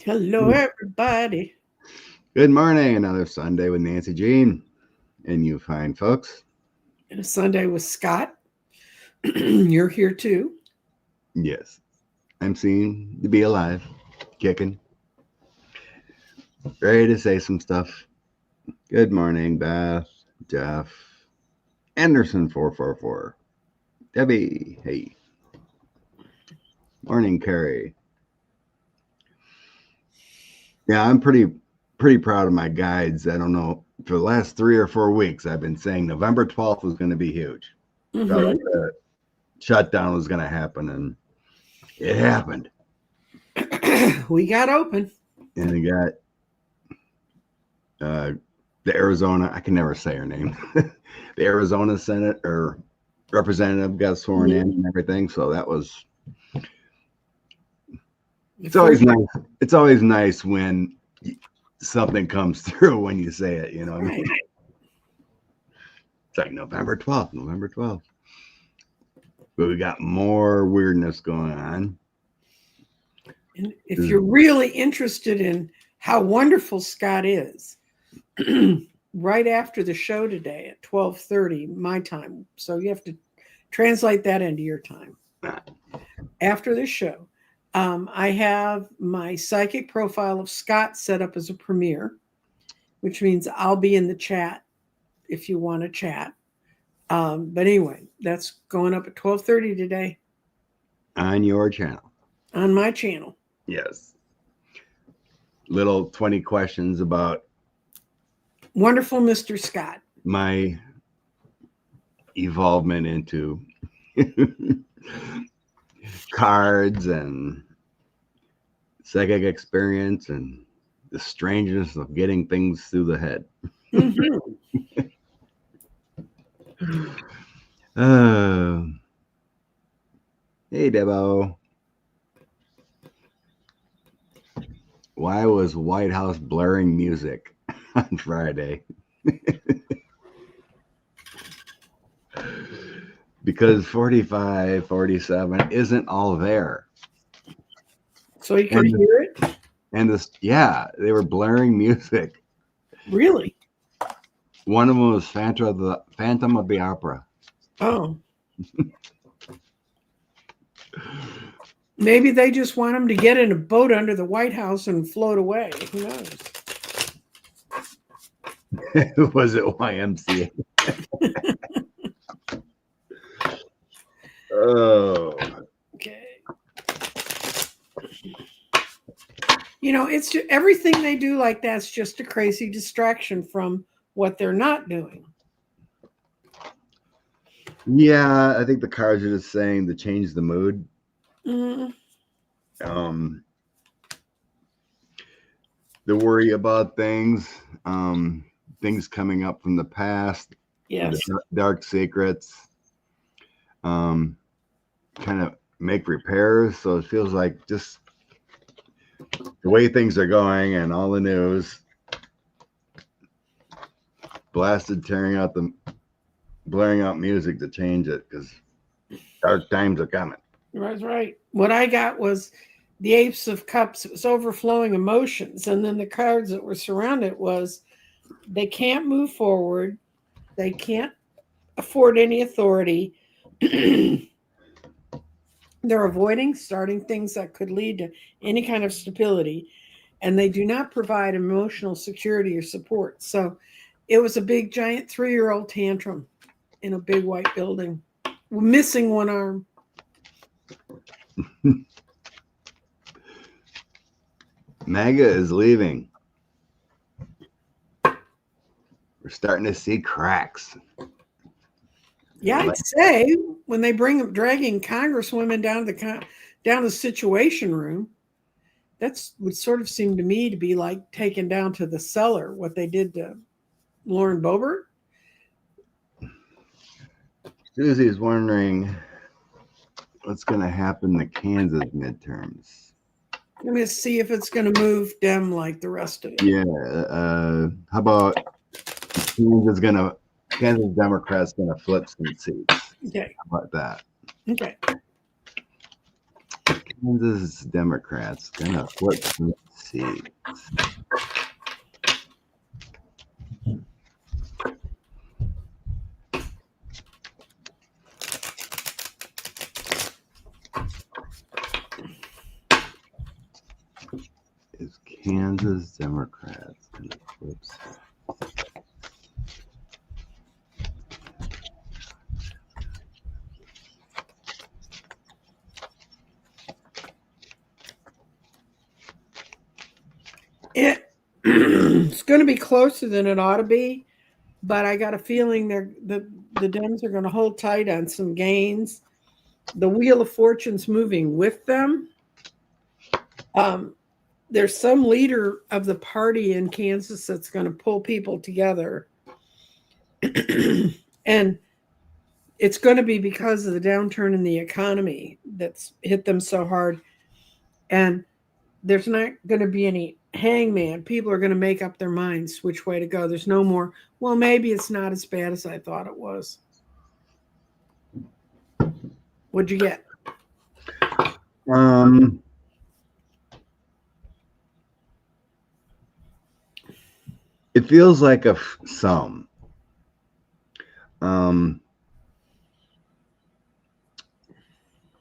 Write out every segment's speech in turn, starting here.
Hello, everybody. Good morning. Another Sunday with Nancy Jean and you fine folks. And a Sunday with Scott. You're here too. Yes, I'm seen to be alive, kicking, ready to say some stuff. Good morning, Beth, Jeff, Anderson444, Debbie, hey. Morning, Carrie. Yeah, I'm pretty proud of my guides. I don't know, for the last 3 or 4 weeks, I've been saying November 12th was going to be huge. Felt like the shutdown was going to happen, and it happened. We got open. And we got the Arizona, I can never say her name, the Arizona Senate or representative got sworn in and everything. So that was, it's always nice. It's always nice when something comes through when you say it, you know what I mean? It's like November 12th. But we got more weirdness going on. And if you're really interested in how wonderful Scott is, right after the show today at 12:30 my time, so you have to translate that into your time. After the show, I have my psychic profile of Scott set up as a premiere, which means I'll be in the chat if you want to chat. But anyway, that's going up at 12:30 today. On your channel. On my channel. Yes. Little 20 questions about wonderful Mr. Scott. My evolvement into cards and psychic experience and the strangeness of getting things through the head. Hey, Debo. Why was White House blaring music on Friday? Because 45, 47 isn't all there. So you could hear it? And this, yeah, they were blaring music. Really? One of them was Phantom of the Opera. Oh. Maybe they just want them to get in a boat under the White House and float away. Who knows? Was it YMCA? Oh. Okay. You know, it's just, everything they do like that's just a crazy distraction from what they're not doing. Yeah, I think the cards are just saying to change the mood. The worry about things, things coming up from the past, yes, the dark secrets, kind of make repairs. So it feels like just the way things are going and all the news, blaring out music to change it because dark times are coming. That's right. What I got was the Ace of Cups. It was overflowing emotions. And then the cards that were surrounded was they can't move forward. They can't afford any authority. They're avoiding starting things that could lead to any kind of stability. And they do not provide emotional security or support. So it was a big, giant 3-year-old tantrum in a big white building. We're missing one arm. MAGA is leaving. We're starting to see cracks. Yeah, I'd say when they dragging congresswomen down to the Situation Room, that's would sort of seem to me to be like taken down to the cellar, what they did to Lauren Boebert. Susie's wondering what's going to happen in the Kansas midterms. Let me see if it's going to move Dem like the rest of it. Yeah. How about Kansas Democrats going to flip some seats? Okay. How about that? Okay. Kansas Democrats gonna flip some seats. Is Kansas Democrats gonna flip seats? It's going to be closer than it ought to be, but I got a feeling the Dems are going to hold tight on some gains. The Wheel of Fortune's moving with them. There's some leader of the party in Kansas that's going to pull people together. And it's going to be because of the downturn in the economy that's hit them so hard. And there's not going to be any hangman. People are going to make up their minds which way to go. There's no more, well, maybe it's not as bad as I thought it was. What'd you get? It feels like some. I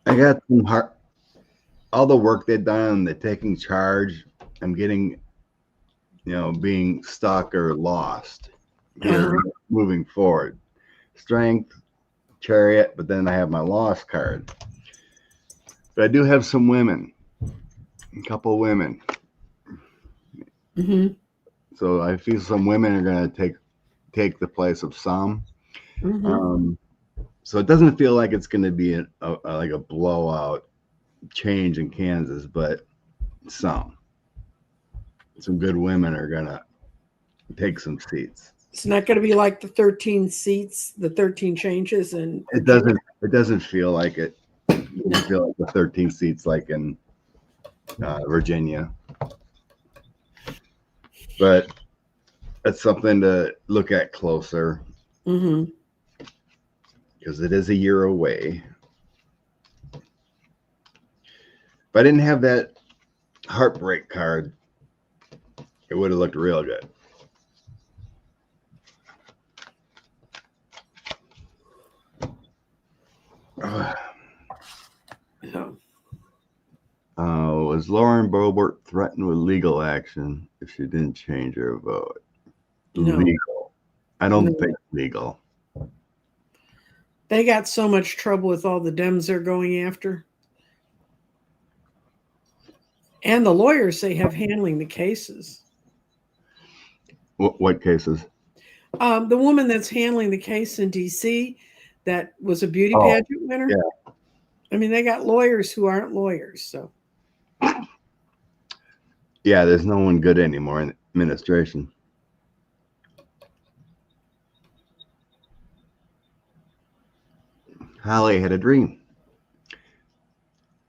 got some all the work they've done, the taking charge. I'm getting, being stuck or lost here moving forward. Strength, Chariot, but then I have my lost card. But I do have some women, a couple of women. Mm-hmm. So I feel some women are going to take the place of some. Mm-hmm. So it doesn't feel like it's going to be like a blowout change in Kansas, but some good women are going to take some seats. It's not going to be like the 13 seats, the 13 changes, and it doesn't feel like it. It doesn't feel like the 13 seats like in Virginia. But that's something to look at closer. Mm-hmm. Because it is a year away. If I didn't have that heartbreak card, it would have looked real good. Was Lauren Boebert threatened with legal action if she didn't change her vote? No. Legal. I don't think legal. They got so much trouble with all the Dems they're going after. And the lawyers they have handling the cases. What cases? The woman that's handling the case in D.C. that was a beauty pageant winner. Yeah. I mean, they got lawyers who aren't lawyers. So. Yeah, there's no one good anymore in the administration. Holly had a dream.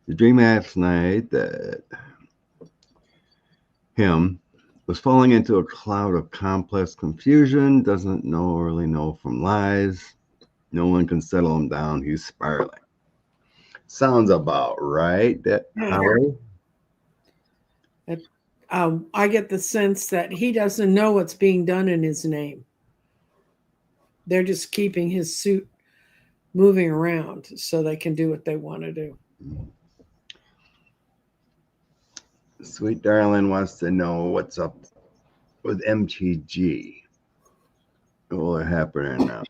The dream last night that him was falling into a cloud of complex confusion, doesn't really know from lies. No one can settle him down. He's spiraling. Sounds about right, that Holly? I get the sense that he doesn't know what's being done in his name. They're just keeping his suit moving around so they can do what they want to do. Sweet Darling wants to know what's up with MTG. What will happen now?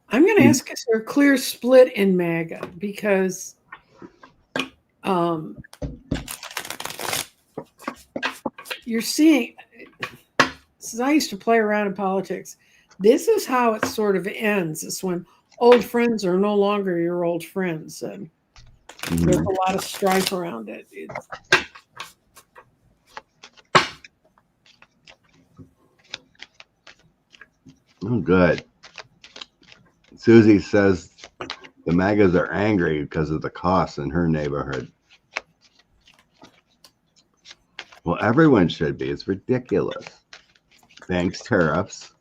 I'm going to ask, is there a clear split in MAGA? Because you're seeing, since I used to play around in politics, this is how it sort of ends. It's when old friends are no longer your old friends. And there's a lot of strife around it. Oh, good. Susie says the MAGAs are angry because of the costs in her neighborhood. Well, everyone should be. It's ridiculous. Thanks, tariffs.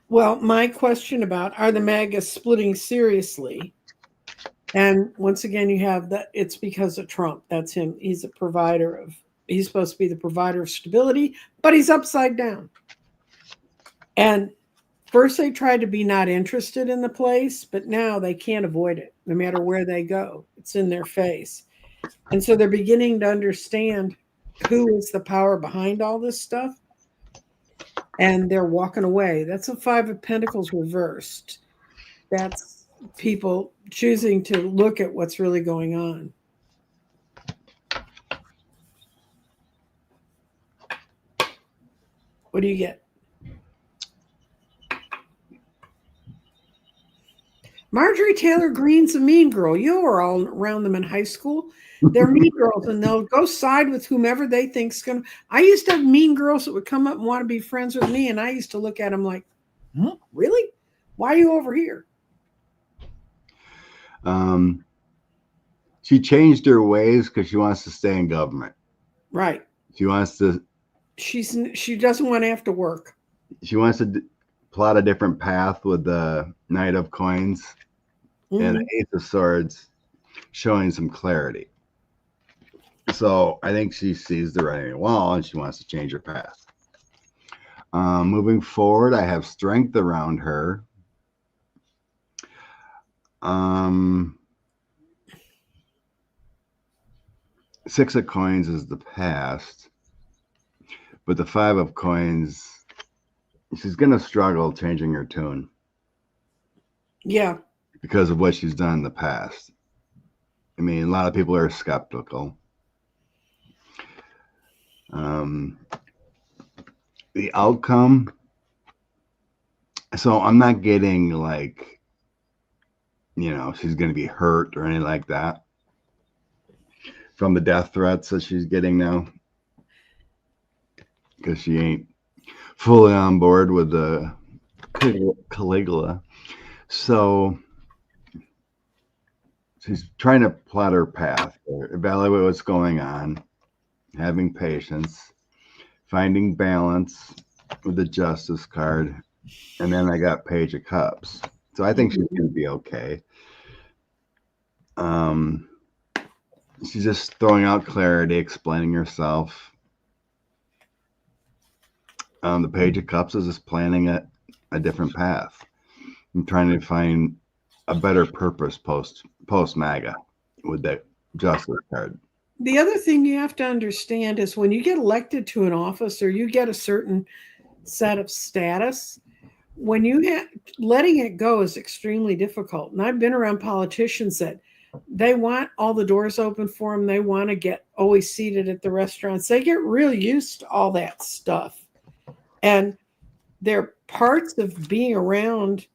Well, my question about, are the MAGAs splitting seriously? And once again, you have that it's because of Trump. That's him. He's he's supposed to be the provider of stability, but he's upside down. And first they tried to be not interested in the place, but now they can't avoid it no matter where they go. It's in their face. And so they're beginning to understand who is the power behind all this stuff. And they're walking away. That's a Five of Pentacles reversed. That's people choosing to look at what's really going on. What do you get? Marjorie Taylor Greene's a mean girl. You were all around them in high school. They're mean girls, and they'll go side with whomever they think's going to. I used to have mean girls that would come up and want to be friends with me, and I used to look at them like, really? Why are you over here? She changed her ways because she wants to stay in government. Right. She wants to. She doesn't want to have to work. She wants to plot a different path with the Knight of Coins and the Ace of Swords, showing some clarity. So I think she sees the writing on the wall and she wants to change her path. Moving forward, I have strength around her. Six of Coins is the past, but the Five of Coins, she's going to struggle changing her tune. Yeah. Because of what she's done in the past. I mean, a lot of people are skeptical. The outcome. So I'm not getting like, she's going to be hurt or anything like that from the death threats that she's getting now. Because she ain't fully on board with the Caligula. So she's trying to plot her path, evaluate what's going on, having patience, finding balance with the Justice card. And then I got Page of Cups. So I think she's going to be okay. She's just throwing out clarity, explaining herself. The Page of Cups is just planning a different path. I'm trying to find a better purpose post MAGA with that Justice card. The other thing you have to understand is when you get elected to an office or you get a certain set of status, when you letting it go is extremely difficult. And I've been around politicians that they want all the doors open for them. They want to get always seated at the restaurants. They get real used to all that stuff. And they're parts of being around.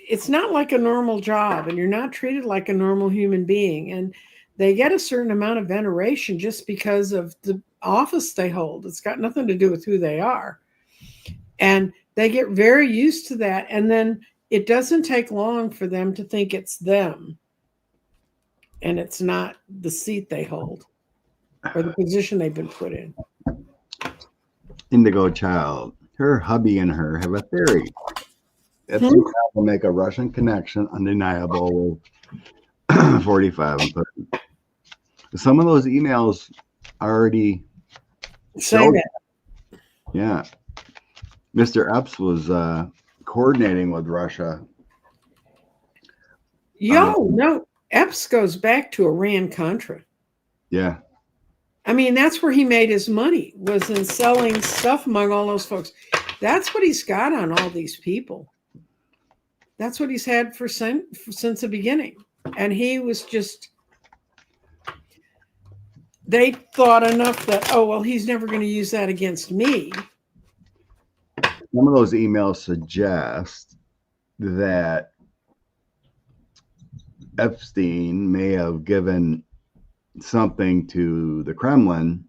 It's not like a normal job, and you're not treated like a normal human being. And they get a certain amount of veneration just because of the office they hold. It's got nothing to do with who they are. And they get very used to that. And then it doesn't take long for them to think it's them. And it's not the seat they hold or the position they've been put in. Indigo Child, her hubby and her have a theory. Epstein will make a Russian connection undeniable with 45. Some of those emails already say that. Yeah. Mr. Epps was coordinating with Russia. No. Epps goes back to Iran-Contra. Yeah. I mean, that's where he made his money, was in selling stuff among all those folks. That's what he's got on all these people. That's what he's had since the beginning. And he was just, they thought enough that, oh, well, he's never going to use that against me. Some of those emails suggest that Epstein may have given something to the Kremlin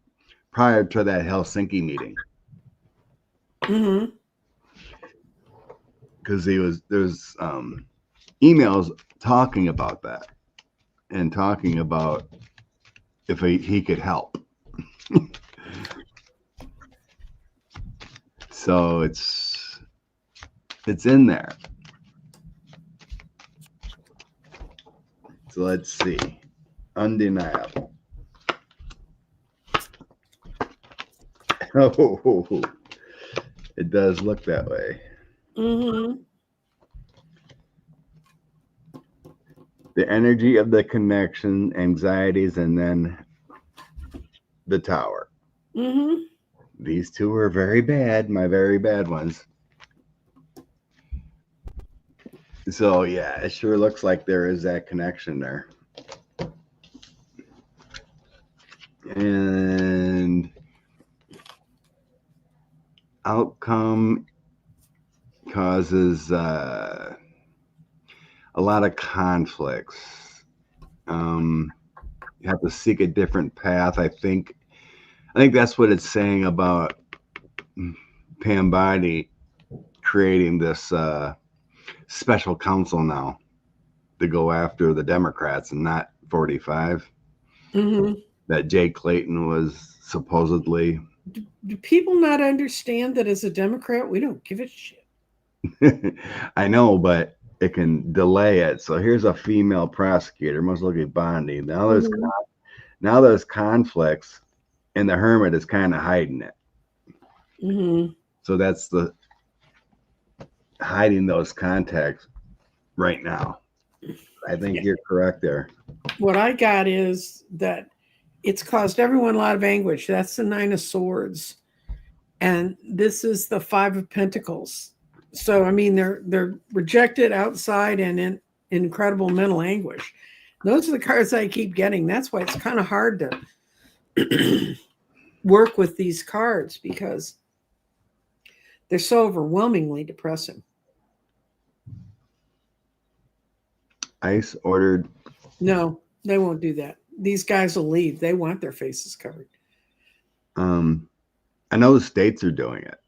prior to that Helsinki meeting. Mm-hmm. Because there's emails talking about that and talking about if he could help. So it's in there. So let's see. Undeniable. Oh, it does look that way. Mm-hmm. The energy of the connection, anxieties, and then the tower. Mm-hmm. These two are very bad, my very bad ones. So yeah, it sure looks like there is that connection there. And outcome causes a lot of conflicts. You have to seek a different path. I think that's what it's saying about Pam Bondi creating this special counsel now to go after the Democrats and not 45. Mm-hmm. That Jay Clayton was supposedly. Do people not understand that as a Democrat, we don't give a shit? I know, but it can delay it. So here's a female prosecutor, must look at Bondi. Now there's conflicts, and the hermit is kind of hiding it. Mm-hmm. So that's the hiding those contacts right now. I think you're correct there. What I got is that it's caused everyone a lot of anguish. That's the 9 of Swords. And this is the 5 of Pentacles. So, I mean, they're rejected outside and in incredible mental anguish. Those are the cards I keep getting. That's why it's kind of hard to work with these cards, because they're so overwhelmingly depressing. ICE ordered. No, they won't do that. These guys will leave. They want their faces covered. I know the states are doing it.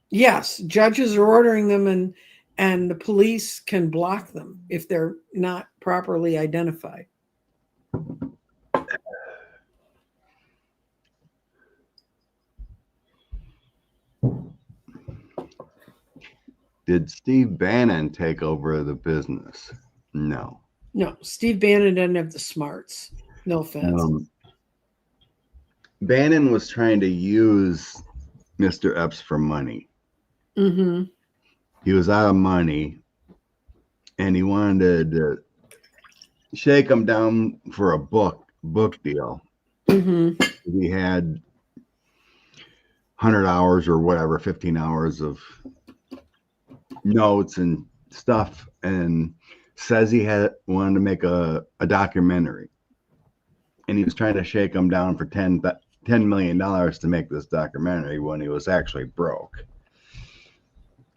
Yes, judges are ordering them, and the police can block them if they're not properly identified. Did Steve Bannon take over the business? No. No, Steve Bannon doesn't have the smarts. No offense. Bannon was trying to use Mr. Epps for money. Mm-hmm. He was out of money, and he wanted to shake him down for a book deal. Mm-hmm. He had 100 hours or whatever, 15 hours of notes and stuff, and says he wanted to make a documentary, and he was trying to shake him down for $10 million to make this documentary when he was actually broke.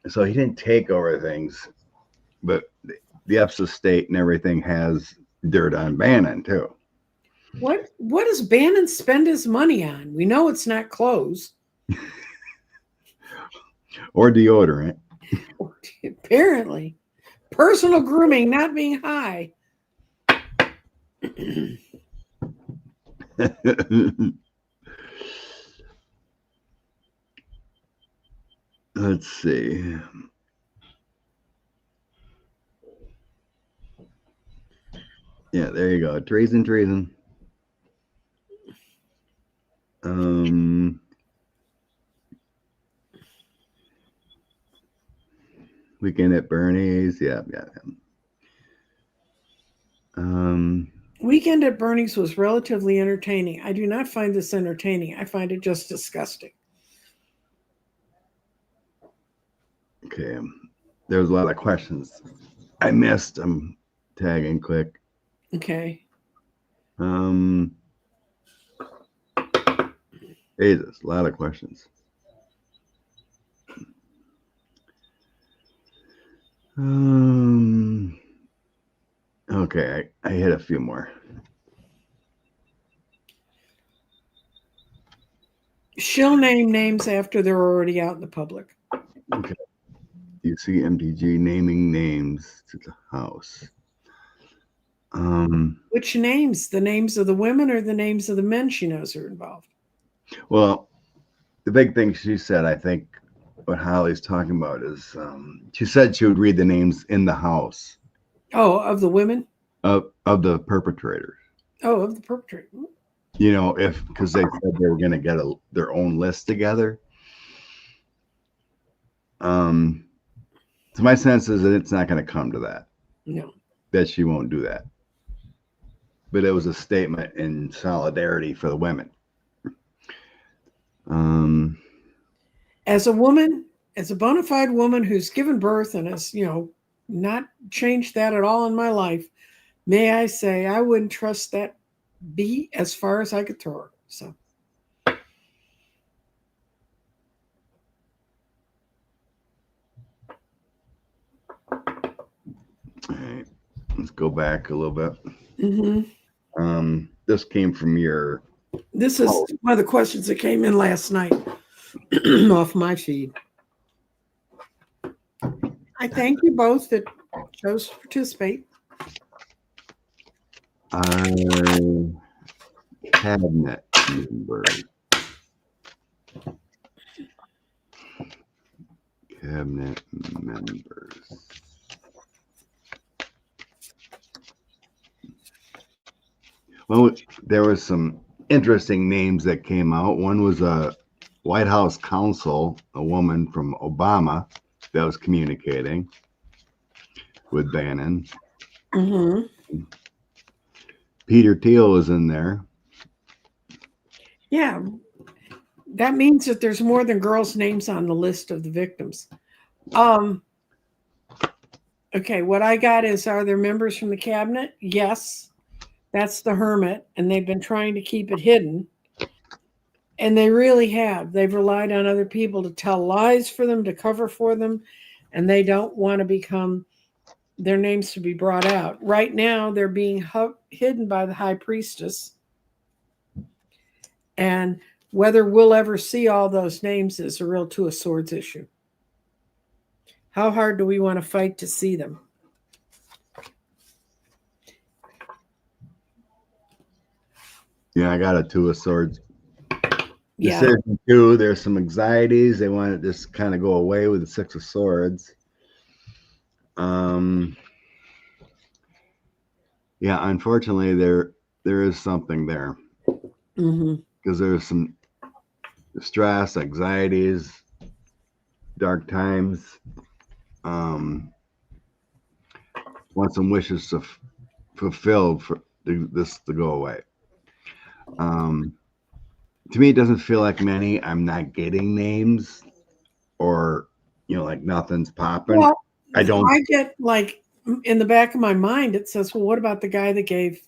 So he didn't take over things, but the Epps estate and everything has dirt on Bannon too. What does Bannon spend his money on? We know it's not clothes. Or deodorant. Apparently. Personal grooming not being high. Let's see. Yeah, there you go. Treason. Weekend at Bernie's. Yeah. Weekend at Bernie's was relatively entertaining. I do not find this entertaining. I find it just disgusting. Okay. There was a lot of questions I missed. I'm tagging quick. Okay. Jesus, a lot of questions. Okay, I hit a few more. She'll name names after they're already out in the public. Okay. You see MTG naming names to the house. Which names? The names of the women or the names of the men she knows are involved? Well, the big thing she said, I think what Holly's talking about is she said she would read the names in the house. Oh, of the women? of the perpetrators. Oh, of the perpetrator. You know, because they said they were going to get their own list together. So my sense is that it's not going to come to that. No. That she won't do that. But it was a statement in solidarity for the women. As a woman, as a bona fide woman who's given birth and has, not changed that at all in my life, may I say I wouldn't trust that bee as far as I could throw her. So. All right, let's go back a little bit. Mm-hmm. This came from your. This is one of the questions that came in last night off my feed. I thank you both that chose to participate. Cabinet members. Cabinet members. Well, there was some interesting names that came out. One was a White House counsel, a woman from Obama, that was communicating with Bannon. Mm-hmm. Peter Thiel was in there. Yeah. That means that there's more than girls' names on the list of the victims. Okay, what I got is, are there members from the cabinet? Yes. That's the hermit, and they've been trying to keep it hidden. And they really have. They've relied on other people to tell lies for them, to cover for them, and they don't want to become their names to be brought out. Right now, they're being hidden by the high priestess. And whether we'll ever see all those names is a real two of swords issue. How hard do we want to fight to see them? Yeah, I got a two of swords. Yeah. Decision 2, there's some anxieties. They want to just kind of go away with the 6 of swords. Yeah, unfortunately, there is something there. Because there's some stress, anxieties, dark times. Want some wishes to fulfilled for this to go away. To me, it doesn't feel like many. I'm not getting names, or like nothing's popping. Well, I get like in the back of my mind, it says, well, what about the guy that gave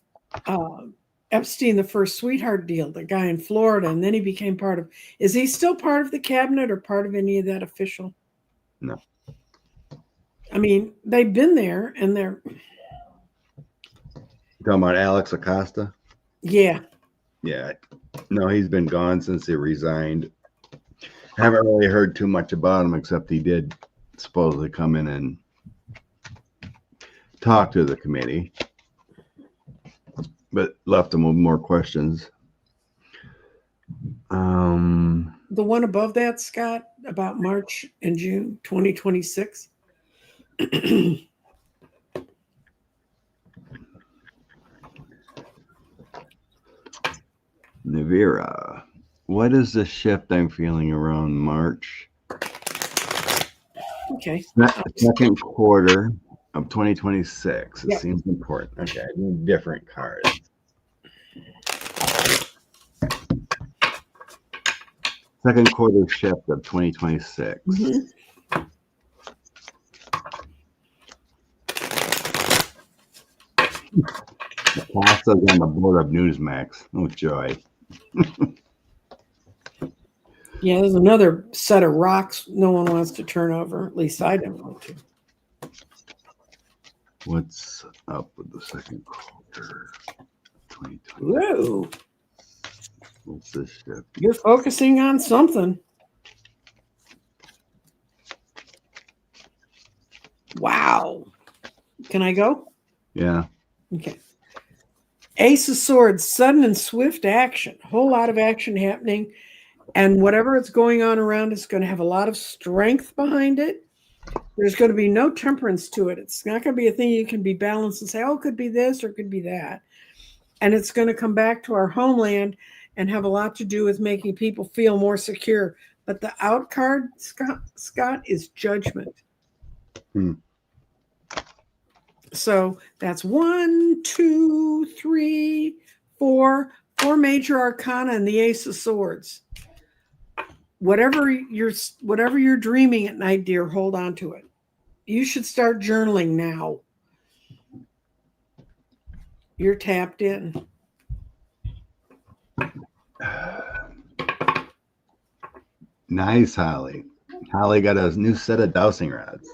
Epstein the first sweetheart deal, the guy in Florida, and then he became part of, is he still part of the cabinet or part of any of that official? No. I mean, they've been there and they're. You talking about Alex Acosta? Yeah. Yeah. No, he's been gone since he resigned. Haven't really heard too much about him, except he did supposedly come in and talk to the committee, but left them with more questions. The one above that, Scott, about March and June 2026. Navira, what is the shift I'm feeling around March? Okay. Second quarter of 2026. It Yep. seems important. Okay, I need different cards. Second quarter shift of 2026. Acosta's on the board of Newsmax. Oh, joy. Yeah, there's another set of rocks no one wants to turn over. At least I don't want to. What's up with the second quarter? 2020. Whoa. What's this shift? You're focusing on something. Wow. Can I go? Yeah. Okay. Ace of Swords, sudden and swift action. Whole lot of action happening. And whatever is going on around is going to have a lot of strength behind it. There's going to be no temperance to it. It's not going to be a thing you can be balanced and say, oh, it could be this or it could be that. And it's going to come back to our homeland and have a lot to do with making people feel more secure. But the out card, Scott, is judgment. So that's 1, 2, 3, 4 major arcana and the Ace of Swords. Whatever you're dreaming at night, dear, hold on to it. You should start journaling now. You're tapped in. Nice, Holly. Holly got a new set of dowsing rods.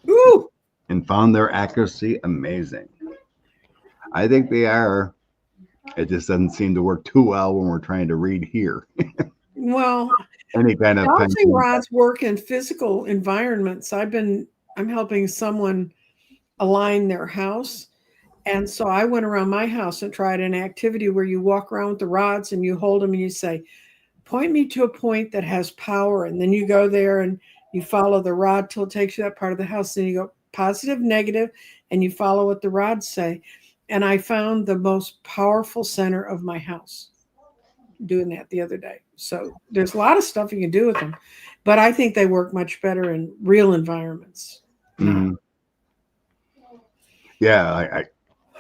Ooh! And found their accuracy amazing. I think they are. It just doesn't seem to work too well when we're trying to read here. Well, any kind of dowsing rods work in physical environments. I'm helping someone align their house. And so I went around my house and tried an activity where you walk around with the rods and you hold them and you say, point me to a point that has power. And then you go there and you follow the rod till it takes you that part of the house. Then you go positive, negative, and you follow what the rods say. And I found the most powerful center of my house doing that the other day. So there's a lot of stuff you can do with them, but I think they work much better in real environments. Mm-hmm. Yeah,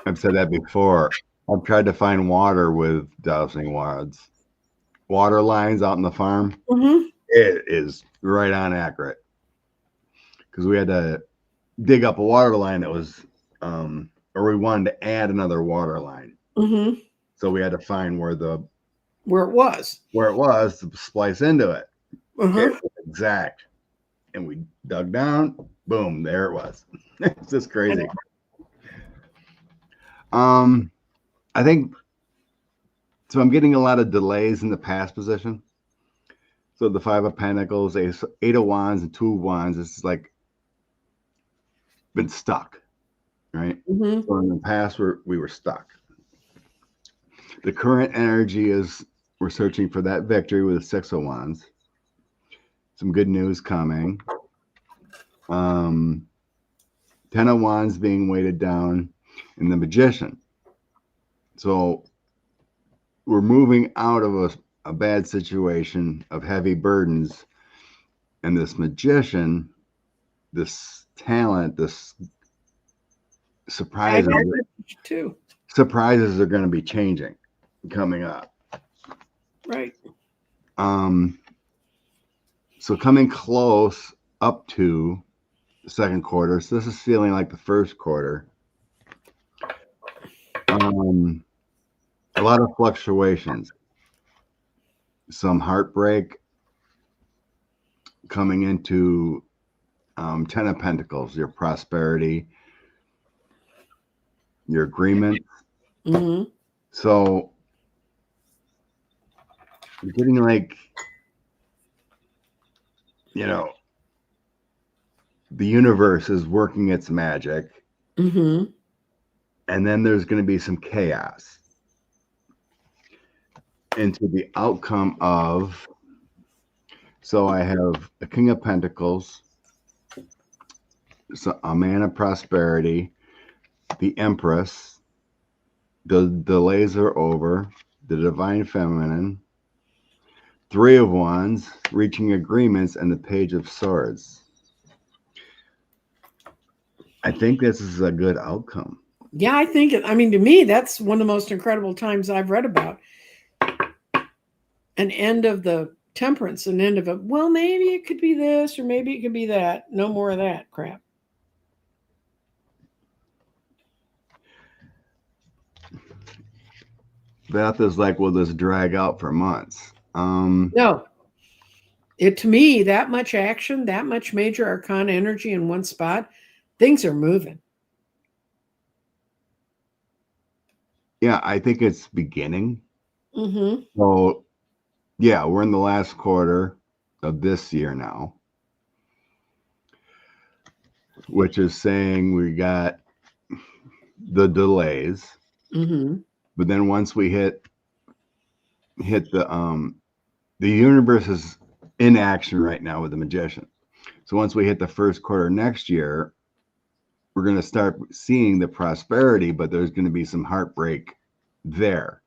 I've said that before. I've tried to find water with dowsing rods. Water lines out in the farm. Mm-hmm. It is right on accurate. Because we had to dig up a water line that was, or we wanted to add another water line. Mm-hmm. So we had to find where it was to splice into it. Uh-huh. It was exact. And we dug down, boom, there it was. It's just crazy. I think so. I'm getting a lot of delays in the pass position. So the 5 of Pentacles, 8 of Wands, and 2 of Wands. It's like been stuck, right? Mm-hmm. So in the past, we were stuck. The current energy is we're searching for that victory with the 6 of Wands. Some good news coming. 10 of Wands being weighted down, and the Magician. So we're moving out of a bad situation of heavy burdens, and this Magician, this talent, this surprises are going to be changing, coming up. Right. So coming close up to the second quarter. So this is feeling like the first quarter. A lot of fluctuations, some heartbreak coming into 10 of Pentacles, your prosperity, your agreement. Mm-hmm. So you're getting like, the universe is working its magic. Mm-hmm. And then there's going to be some chaos into the outcome of, so I have a King of Pentacles, so a Man of Prosperity, the Empress, the delays are over, the Divine Feminine, 3 of Wands, reaching agreements, and the Page of Swords. I think this is a good outcome. Yeah, I think to me, that's one of the most incredible times I've read about. An end of the temperance, an end of it. Well, maybe it could be this, or maybe it could be that. No more of that crap. Beth is like, will this drag out for months? No. To me, that much action, that much major arcana energy in one spot, things are moving. Yeah, I think it's beginning. Mm-hmm. So, yeah, we're in the last quarter of this year now, which is saying we got the delays. Mm-hmm. But then once we hit the universe is in action right now with the Magician. So once we hit the first quarter next year, we're going to start seeing the prosperity, but there's going to be some heartbreak there.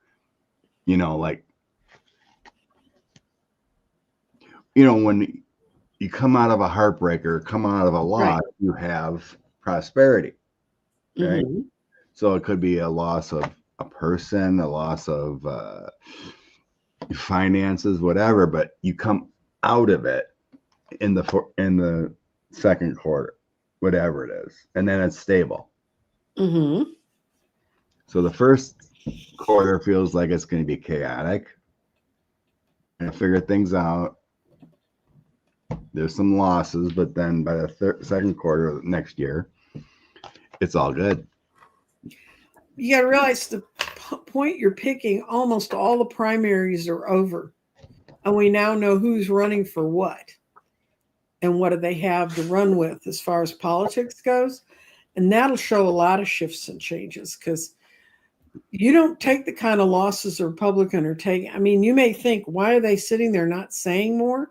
Like, when you come out of a heartbreak or come out of a loss, Right. you have prosperity, right? Mhm. So it could be a loss of a person, a loss of finances, whatever, but you come out of it in the second quarter, whatever it is, and then it's stable. Mhm. So the first quarter feels like it's going to be chaotic, and figure things out. There's some losses, but then by the second quarter of next year, it's all good. You got to realize the point you're picking, almost all the primaries are over. And we now know who's running for what and what do they have to run with as far as politics goes. And that'll show a lot of shifts and changes because you don't take the kind of losses a Republican are taking. I mean, you may think, why are they sitting there not saying more?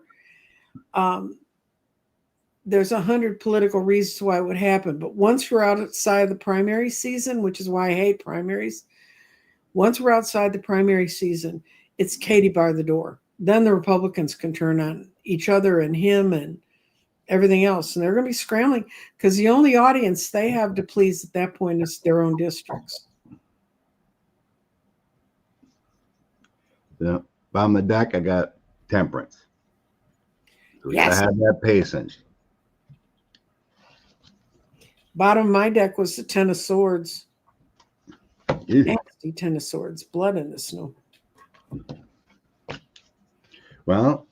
There's 100 political reasons why it would happen. But once you're outside the primary season, which is why I hate primaries, once we're outside the primary season, it's Katie bar the door. Then the Republicans can turn on each other and him and everything else. And they're going to be scrambling because the only audience they have to please at that point is their own districts. Yeah. On the deck, I got temperance. So we Yes. gotta have that patience. Bottom of my deck was the Ten of Swords. Ew. Nasty Ten of Swords. Blood in the snow. Well,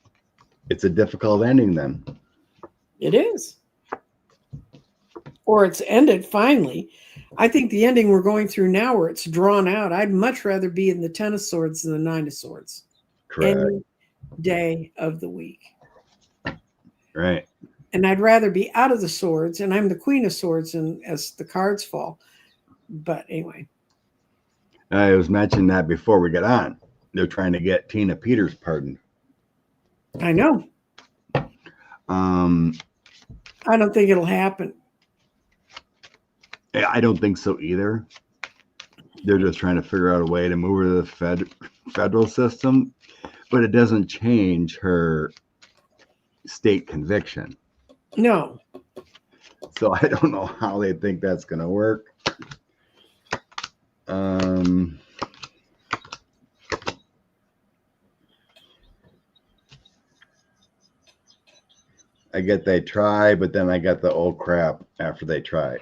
it's a difficult ending then. It is. Or it's ended finally. I think the ending we're going through now, where it's drawn out, I'd much rather be in the Ten of Swords than the Nine of Swords. Correct. Any day of the week. Right. And I'd rather be out of the swords, and I'm the Queen of Swords, and as the cards fall. But anyway. I was mentioning that before we got on. They're trying to get Tina Peters pardoned. I know. I don't think it'll happen. I don't think so either. They're just trying to figure out a way to move her to the federal system, but it doesn't change her state conviction. No. So I don't know how they think that's going to work. I get they try, but then I got the old crap after they try.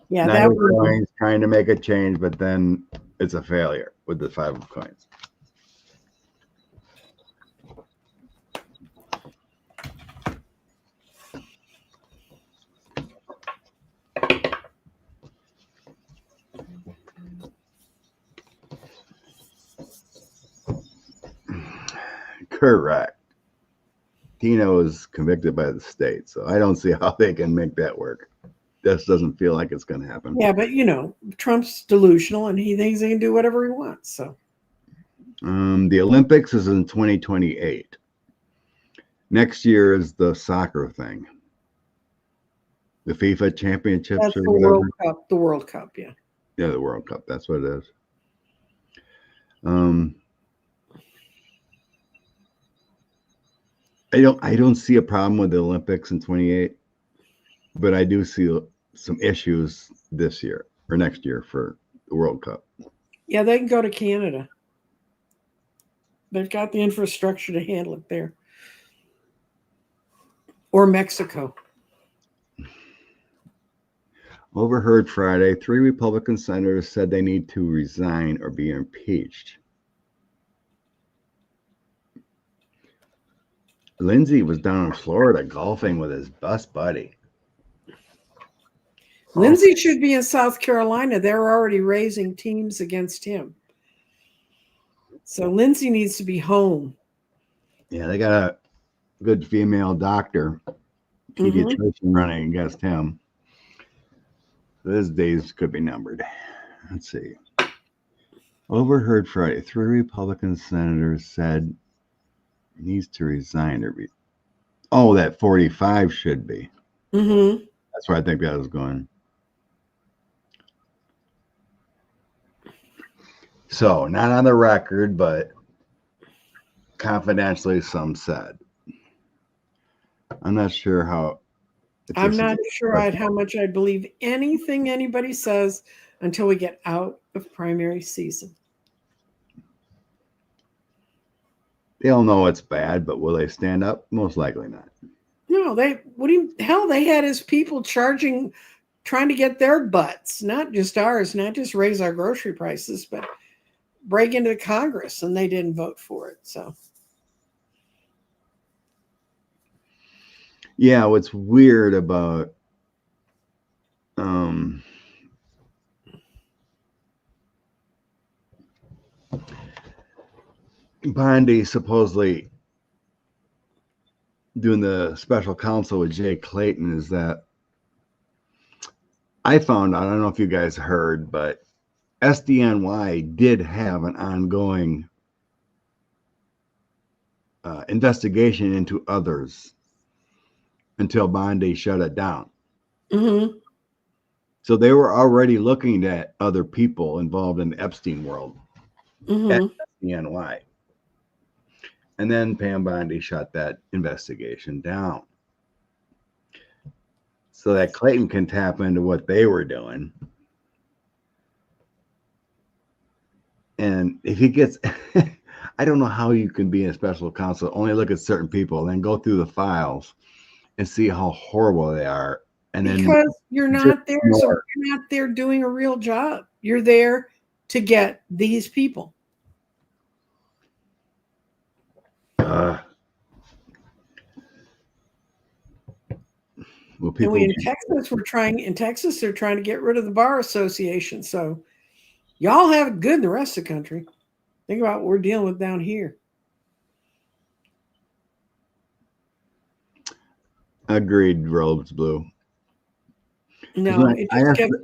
Yeah, Nine that of would coins trying to make a change, but then it's a failure with the 5 of coins. Correct. Tina was convicted by the state, so I don't see how they can make that work. This doesn't feel like it's going to happen. Yeah, but Trump's delusional and he thinks he can do whatever he wants. So the Olympics is in 2028. Next year is the soccer thing. The FIFA championships that's or the whatever. World Cup. The World Cup, yeah. Yeah, the World Cup. That's what it is. I don't see a problem with the Olympics in 28, but I do see some issues this year or next year for the World Cup. Yeah, they can go to Canada. They've got the infrastructure to handle it there. Or Mexico. Overheard Friday, 3 Republican senators said they need to resign or be impeached. Lindsey was down in Florida golfing with his best buddy. Lindsey should be in South Carolina. They're already raising teams against him. So Lindsey needs to be home. Yeah, they got a good female doctor, pediatrician running against him. His days could be numbered. Let's see. Overheard Friday, 3 Republican senators said Needs to resign or be. Oh, that 45 should be. Mm-hmm. That's where I think that was going. So, not on the record, but confidentially, some said. I'm not sure how. I'm not sure how much I believe anything anybody says until we get out of primary season. They'll know it's bad, but will they stand up? Most likely not. No, they had his people trying to get their butts, not just ours, not just raise our grocery prices, but break into Congress, and they didn't vote for it. So, yeah, what's weird about Bondi supposedly doing the special counsel with Jay Clayton is that I found out, I don't know if you guys heard, but SDNY did have an ongoing investigation into others until Bondi shut it down. mm-hmm. So they were already looking at other people involved in the Epstein world at SDNY. And then Pam Bondi shut that investigation down. So that Clayton can tap into what they were doing. And if he gets, I don't know how you can be in a special counsel, only look at certain people, then go through the files and see how horrible they are. And then because you're not there, so you're not there doing a real job. You're there to get these people. Well, people in Texas, they're trying to get rid of the bar association. So y'all have it good in the rest of the country. Think about what we're dealing with down here. Agreed, Robes Blue. No, it just gets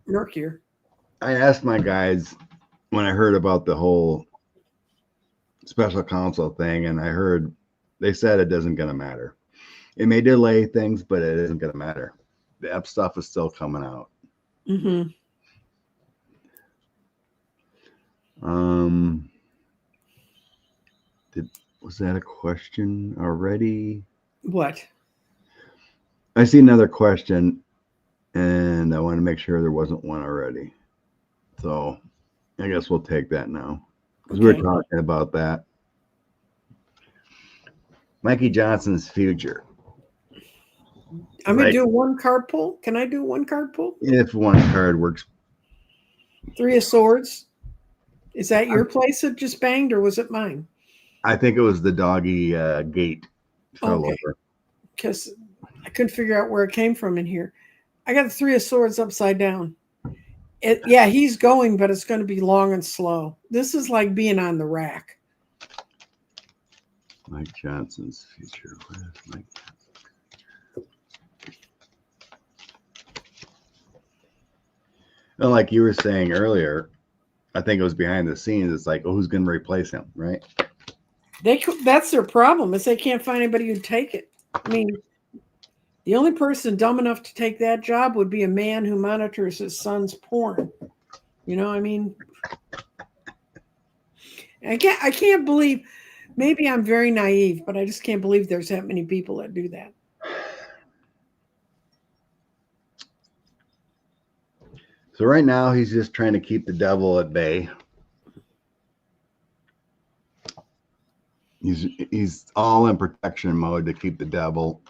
murkier. I asked my guys when I heard about the whole special counsel thing, and I heard they said it doesn't going to matter. It may delay things, but it isn't going to matter. The Ep stuff is still coming out. Mm-hmm. Was that a question already? What? I see another question, and I want to make sure there wasn't one already. So I guess we'll take that now because we were talking about that. Mikey Johnson's future. I'm going to do one card pull. Can I do one card pull? If one card works. 3 of Swords. Is that your place that just banged, or was it mine? I think it was the doggy gate fell over. Because I couldn't figure out where it came from in here. I got the 3 of Swords upside down. Yeah, he's going, but it's going to be long and slow. This is like being on the rack. Mike Johnson's future. Where's Mike Johnson? Well, like you were saying earlier, I think it was behind the scenes. It's like, oh, who's going to replace him, right? That's their problem, is they can't find anybody who'd take it. I mean, the only person dumb enough to take that job would be a man who monitors his son's porn. You know, I mean, I can't believe, maybe I'm very naive, but I just can't believe there's that many people that do that. So right now he's just trying to keep the devil at bay. He's all in protection mode to keep the devil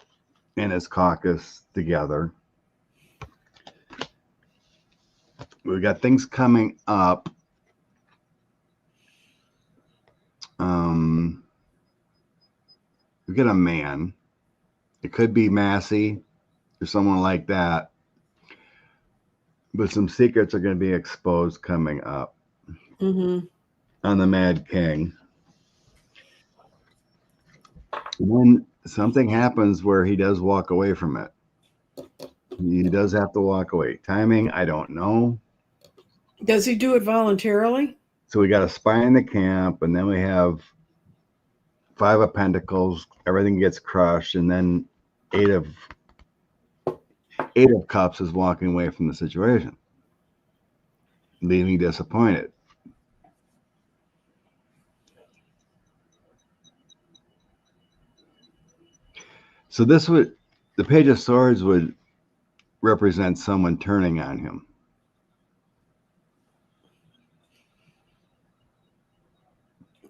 and his caucus together. We've got things coming up. We get a man. It could be Massey or someone like that. But some secrets are going to be exposed coming up on the Mad King. When something happens where he does walk away from it, he does have to walk away. Timing, I don't know. Does he do it voluntarily? So we got a spy in the camp, and then we have Five of Pentacles, everything gets crushed, and then Eight of Cups is walking away from the situation, leaving disappointed. So this would, the Page of Swords would represent someone turning on him.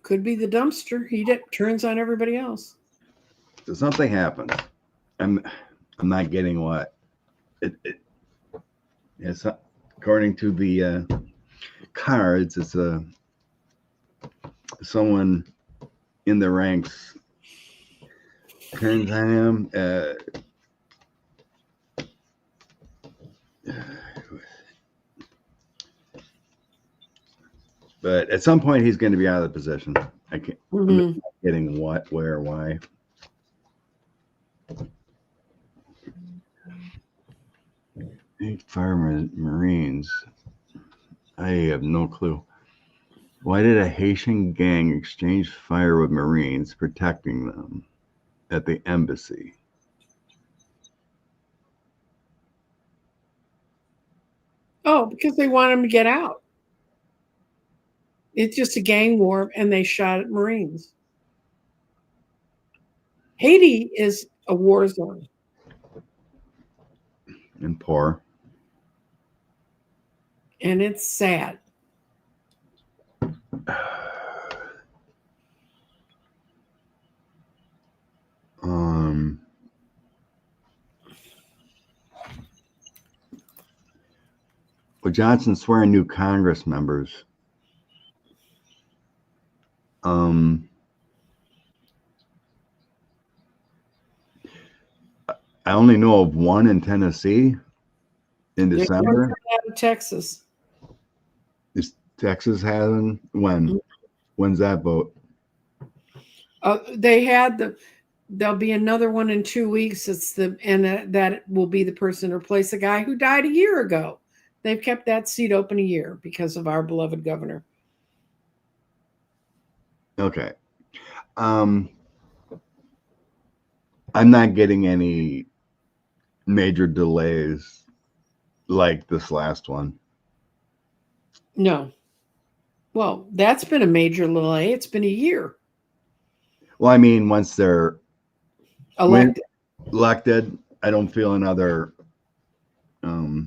Could be the dumpster. He turns on everybody else. So something happens. I'm not getting what it's according to the cards. It's someone in the ranks turns on him. But at some point, he's going to be out of the position. I can't. I'm not getting what, where, why. Fire Marines. I have no clue. Why did a Haitian gang exchange fire with Marines protecting them at the embassy? Oh, because they want him to get out. It's just a gang war, and they shot at Marines. Haiti is a war zone. And poor. And it's sad. Well, Johnson swearing new Congress members. I only know of one in Tennessee in December. Out of Texas. Is Texas having when? When's that vote? They had there'll be another one in 2 weeks. That will be the person to replace the guy who died a year ago. They've kept that seat open a year because of our beloved governor. Okay. I'm not getting any major delays like this last one. No. Well, that's been a major delay. It's been a year. Well, I mean, once they're elected, I don't feel another. I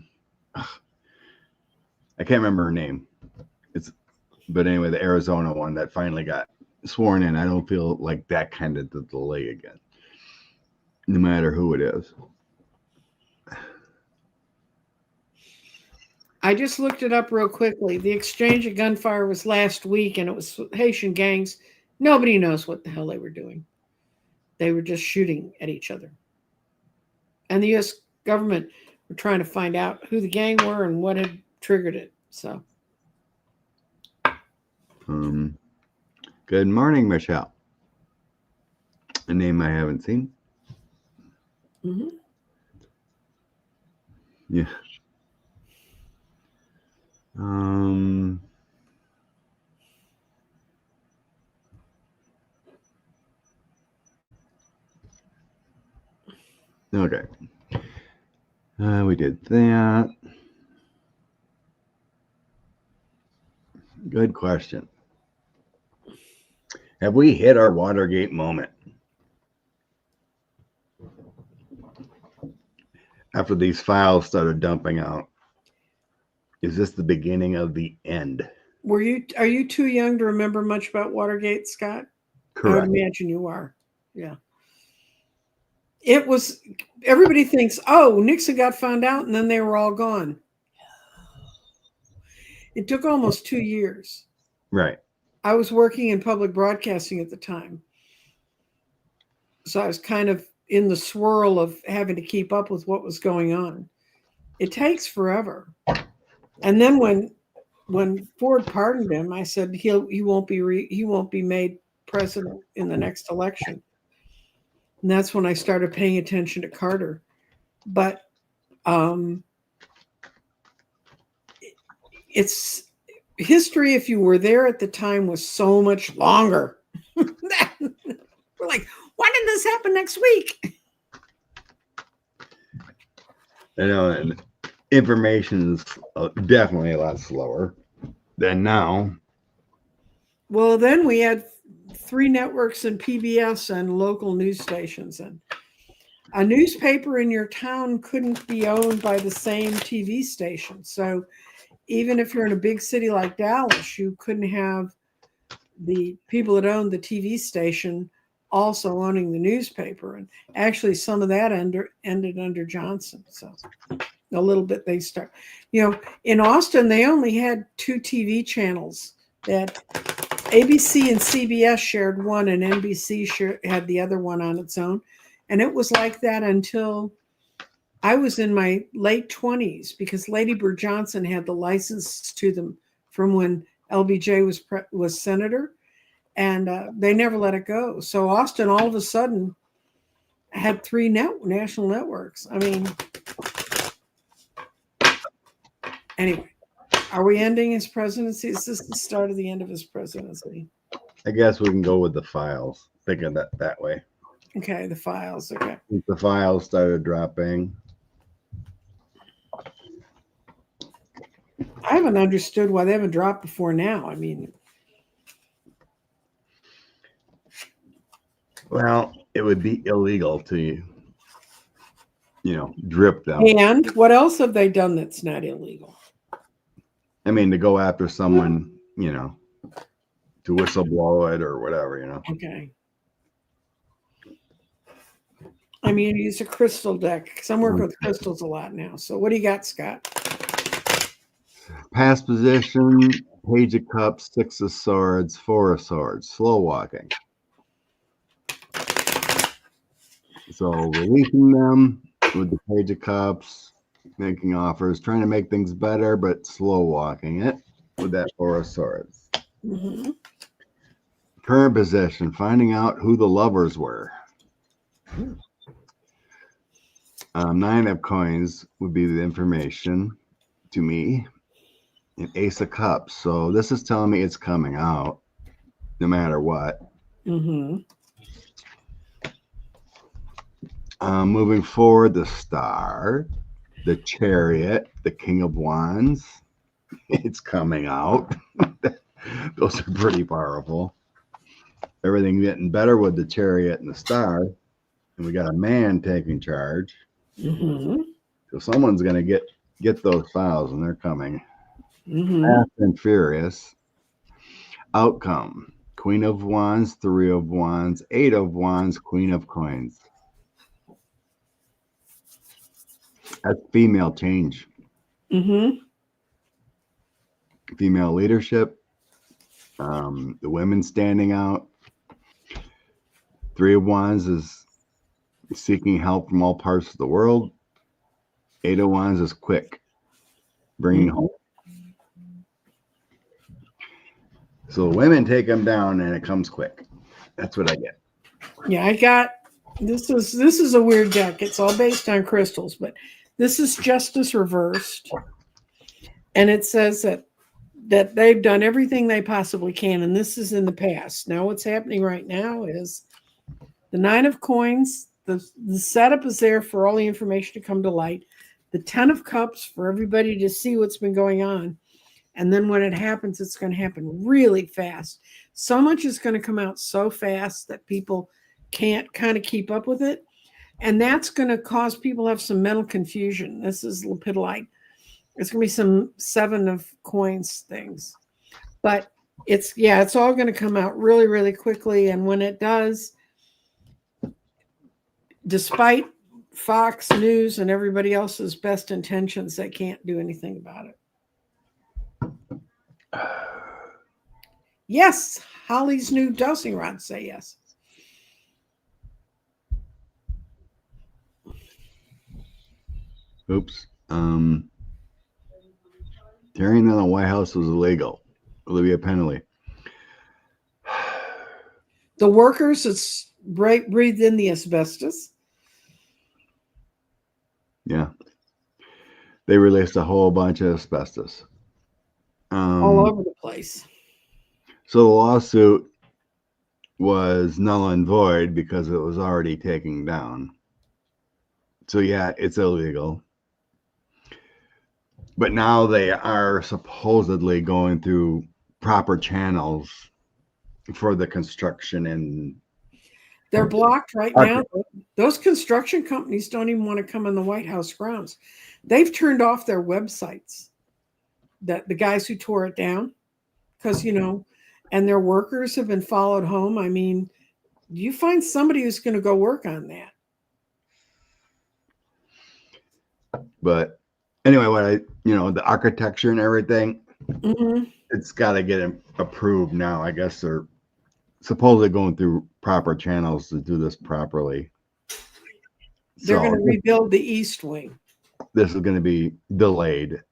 can't remember her name. But anyway, the Arizona one that finally got sworn in. I don't feel like that kind of delay again, no matter who it is. I just looked it up real quickly. The exchange of gunfire was last week, and it was Haitian gangs. Nobody knows what the hell they were doing. They were just shooting at each other. And the U.S. government were trying to find out who the gang were and what had triggered it. So. Good morning, Michelle. A name I haven't seen. Mm-hmm. Yeah. Okay. We did that. Good question. Have we hit our Watergate moment? After these files started dumping out, is this the beginning of the end? Are you too young to remember much about Watergate, Scott? Correct. I would imagine you are. Yeah. It was, everybody thinks, oh, Nixon got found out and then they were all gone. It took almost 2 years. Right. I was working in public broadcasting at the time. So I was kind of in the swirl of having to keep up with what was going on. It takes forever. And then when Ford pardoned him, I said he won't be made president in the next election. And that's when I started paying attention to Carter. But it's history, if you were there at the time, was so much longer. We're like, why didn't this happen next week? I know, and information is definitely a lot slower than now. Well, then we had 3 networks and PBS and local news stations, and a newspaper in your town couldn't be owned by the same TV station. So even if you're in a big city like Dallas, you couldn't have the people that owned the TV station also owning the newspaper. And actually some of that ended under Johnson. So a little bit they start, in Austin, they only had 2 TV channels. That ABC and CBS shared one, and NBC had the other one on its own. And it was like that until I was in my late 20s, because Lady Bird Johnson had the license to them from when LBJ was senator, and they never let it go. So Austin all of a sudden had 3 national networks. I mean, anyway, are we ending his presidency? Is this the start of the end of his presidency? I guess we can go with the files. Think of that way. Okay, the files. Okay. The files started dropping. I haven't understood why they haven't dropped before now. I mean, well, it would be illegal to, drip them. and what else have they done that's not illegal? I mean, to go after someone, to whistleblow it or whatever, Okay. I mean, you use a crystal deck. Some work with crystals a lot now. So what do you got, Scott? Past position, Page of Cups, 6 of Swords, 4 of Swords, slow walking. So releasing them with the Page of Cups, making offers, trying to make things better, but slow walking it with that 4 of Swords. Mm-hmm. Current position, finding out who the lovers were. 9 of Coins would be the information to me. An Ace of Cups. So this is telling me it's coming out no matter what. Mm-hmm. Moving forward, the Star, the Chariot, the King of Wands. It's coming out. Those are pretty powerful. Everything getting better with the Chariot and the Star. And we got a man taking charge. Mm-hmm. So someone's going to get those files, and they're coming. Mm-hmm. Fast and Furious. Outcome. Queen of Wands, 3 of Wands, 8 of Wands, Queen of Coins. That's female change. Mm-hmm. Female leadership. The women standing out. 3 of Wands is seeking help from all parts of the world. 8 of Wands is quick. Bringing home. So women take them down, and it comes quick. That's what I get. Yeah, I got this is a weird deck. It's all based on crystals, but this is Justice reversed, and it says that they've done everything they possibly can, and this is in the past. Now, what's happening right now is the 9 of Coins. The setup is there for all the information to come to light. The 10 of Cups for everybody to see what's been going on. And then when it happens, it's going to happen really fast. So much is going to come out so fast that people can't kind of keep up with it. And that's going to cause people to have some mental confusion. This is lepidolite. It's going to be some 7 of Coins things. But it's all going to come out really, really quickly. And when it does, despite Fox News and everybody else's best intentions, they can't do anything about it. Yes, Holly's new dosing rods say yes. Oops. Tearing down the White House was illegal. Olivia Penley. The workers that's breathed in the asbestos. Yeah. They released a whole bunch of asbestos. All over the place. So the lawsuit was null and void because it was already taken down. So yeah, it's illegal. But now they are supposedly going through proper channels for the construction, and They're blocked right now. Those construction companies don't even want to come on the White House grounds. They've turned off their websites, that the guys who tore it down, because, and their workers have been followed home. I mean, you find somebody who's going to go work on that. But anyway, the architecture and everything, Mm-hmm. it's got to get approved now. I guess they're supposedly going through proper channels to do this properly. They're going to rebuild the East Wing. This is going to be delayed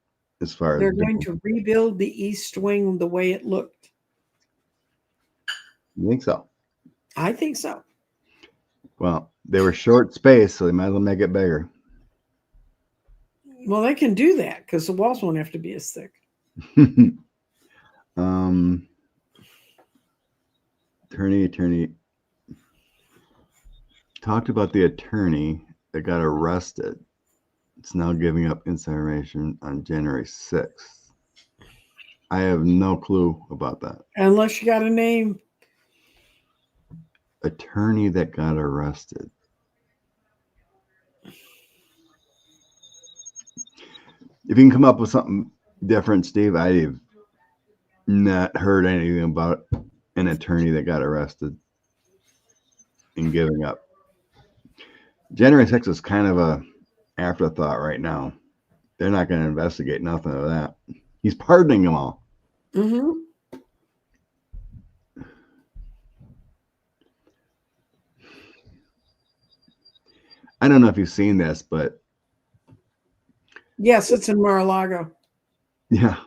as far They're as going to rebuild the East Wing the way it looked. You think so? I think so. Well, they were short space, so they might as well make it bigger. Well, they can do that because the walls won't have to be as thick. Attorney talked about the attorney that got arrested. It's now giving up information on January 6th. I have no clue about that. Unless you got a name. Attorney that got arrested. If you can come up with something different, Steve, I've not heard anything about an attorney that got arrested and giving up. January 6th is kind of a afterthought right now. They're not going to investigate nothing of that. He's pardoning them all. Mm-hmm. I don't know if you've seen this, but yes, it's in Mar-a-Lago. Yeah.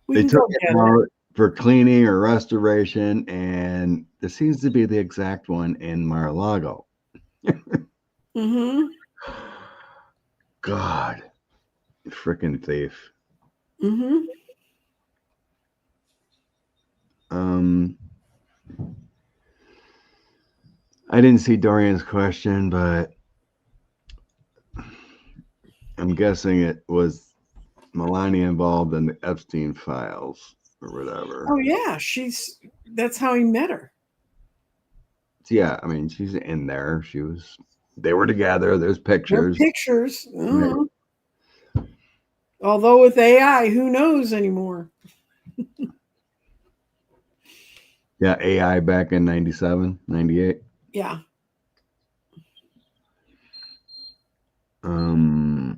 They took it out for cleaning or restoration, and there seems to be the exact one in Mar-a-Lago. Mm-hmm. God, freaking thief. Mm-hmm. I didn't see Dorian's question, but I'm guessing it was Melania involved in the Epstein files or whatever. Oh yeah, that's how he met her. Yeah, I mean, she's in there. They were together. There's pictures. Right. Although with AI, who knows anymore? Yeah, AI back in 97, 98. Yeah. Oh.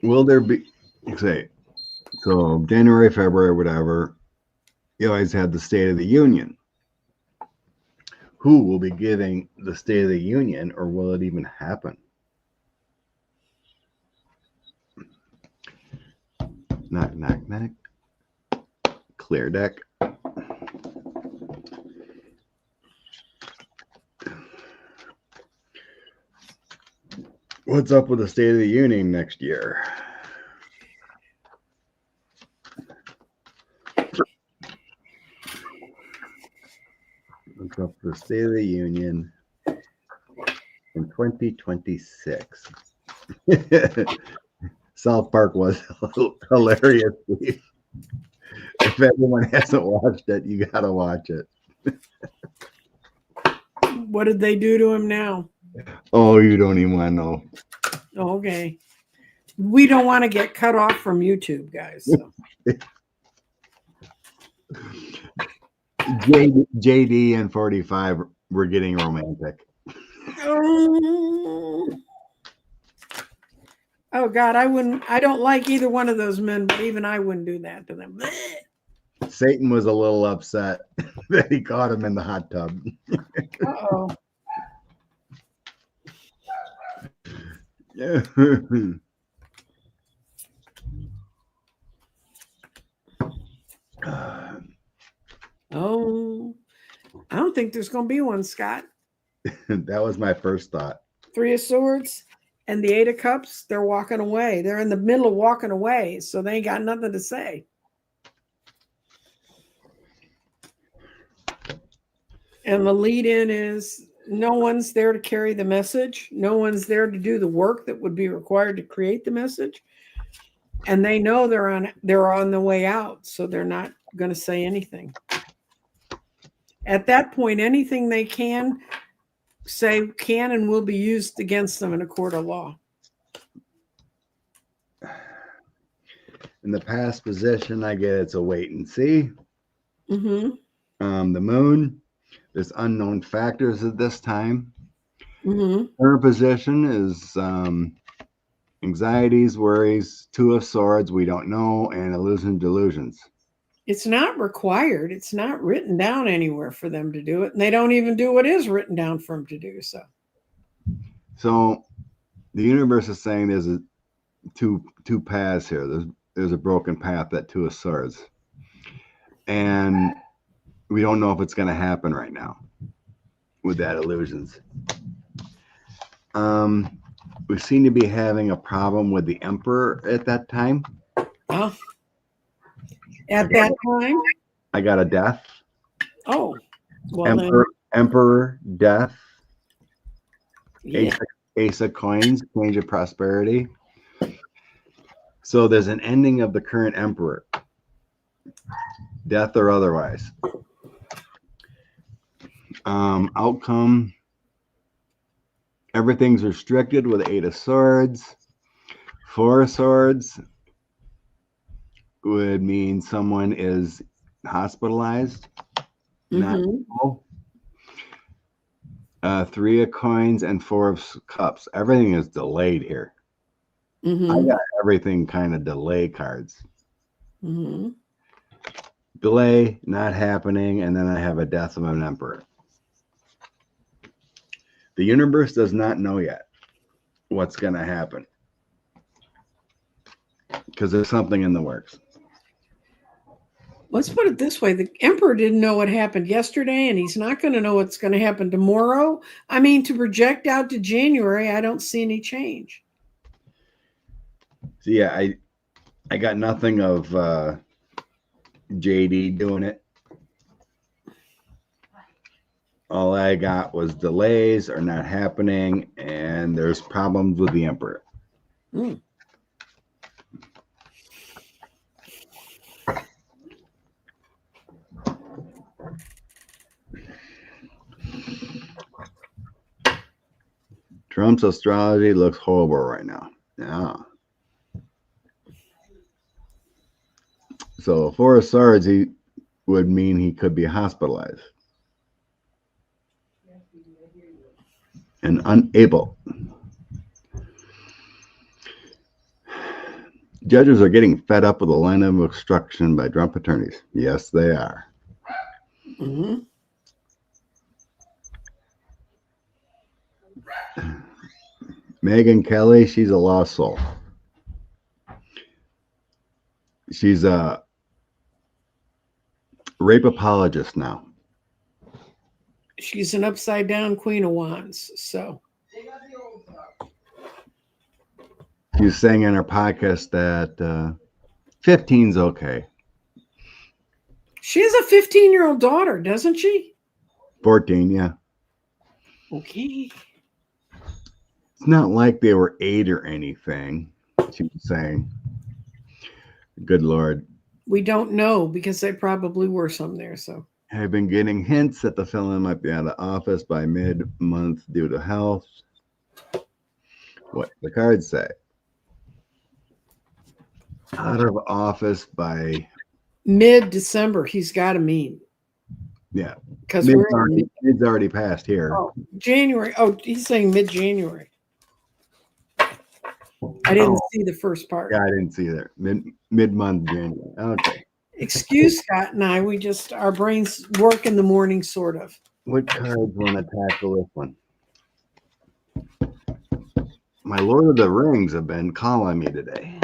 Will there be, so January, February, whatever, you always had the State of the Union. Who will be giving the State of the Union, or will it even happen? Knock, knock, knock. Clear deck. What's up with the State of the Union next year? What's up with the State of the Union in 2026? South Park was hilarious. If everyone hasn't watched it, you gotta watch it. What did they do to him now? Oh, you don't even want to know. Okay. We don't want to get cut off from YouTube, guys. So. JD and 45 were getting romantic. Oh God, I don't like either one of those men, but even I wouldn't do that to them. Satan was a little upset that he caught him in the hot tub. Uh-oh. Yeah. Oh, I don't think there's going to be one, Scott. That was my first thought. 3 of Swords. And the 8 of Cups, they're walking away. They're in the middle of walking away, so they ain't got nothing to say. And the lead in is no one's there to carry the message. No one's there to do the work that would be required to create the message. And they know they're on the way out, so they're not going to say anything. At that point, anything they can say can and will be used against them in a court of law. In the past position, I get it's a wait and see. Mm-hmm. The moon, there's unknown factors at this time. Mm-hmm. Her position is anxieties, worries, 2 of Swords, we don't know, and illusion, delusions. It's not required. It's not written down anywhere for them to do it. And they don't even do what is written down for them to do. So the universe is saying there's two paths here. There's a broken path at 2 of Swords. And we don't know if it's going to happen right now with that illusions. We seem to be having a problem with the Emperor at that time. At that time? I got a death. Oh, well Emperor, death. Yeah. Ace of Coins, change of prosperity. So there's an ending of the current Emperor, death or otherwise. Outcome, everything's restricted with 8 of Swords. 4 of Swords would mean someone is hospitalized. Mm-hmm. Not 3 of Coins and 4 of Cups. Everything is delayed here. Mm-hmm. I got everything kind of delay cards. Mm-hmm. Delay, not happening, and then I have a death of an Emperor. The universe does not know yet what's going to happen because there's something in the works. Let's put it this way. The Emperor didn't know what happened yesterday, and he's not going to know what's going to happen tomorrow. I mean, to project out to January, I don't see any change. So yeah, I got nothing of JD doing it. All I got was delays are not happening, and there's problems with the Emperor. Mm. Trump's astrology looks horrible right now. Yeah. So 4 of Swords, he would mean he could be hospitalized and unable. Judges are getting fed up with the line of obstruction by Trump attorneys. Yes, they are. Mm-hmm. Megyn Kelly, she's a lost soul. She's a rape apologist now. She's an upside down Queen of Wands. So She's saying in her podcast that 15's okay. she has a 15-year-old daughter, doesn't she? 14, yeah. Okay. It's not like they were 8 or anything, she was saying. Good Lord. We don't know because there probably were some there. So I've been getting hints that the felon might be out of office by mid-month due to health. What the cards say. Out of office by mid-December, he's got to mean. Yeah. Because mid's already passed here. Oh, January. Oh, he's saying mid-January. I didn't see the first part. Yeah, I didn't see that. Mid-month January. Okay. Excuse Scott and I. Our brains work in the morning, sort of. What cards want to tackle this one? My Lord of the Rings have been calling me today.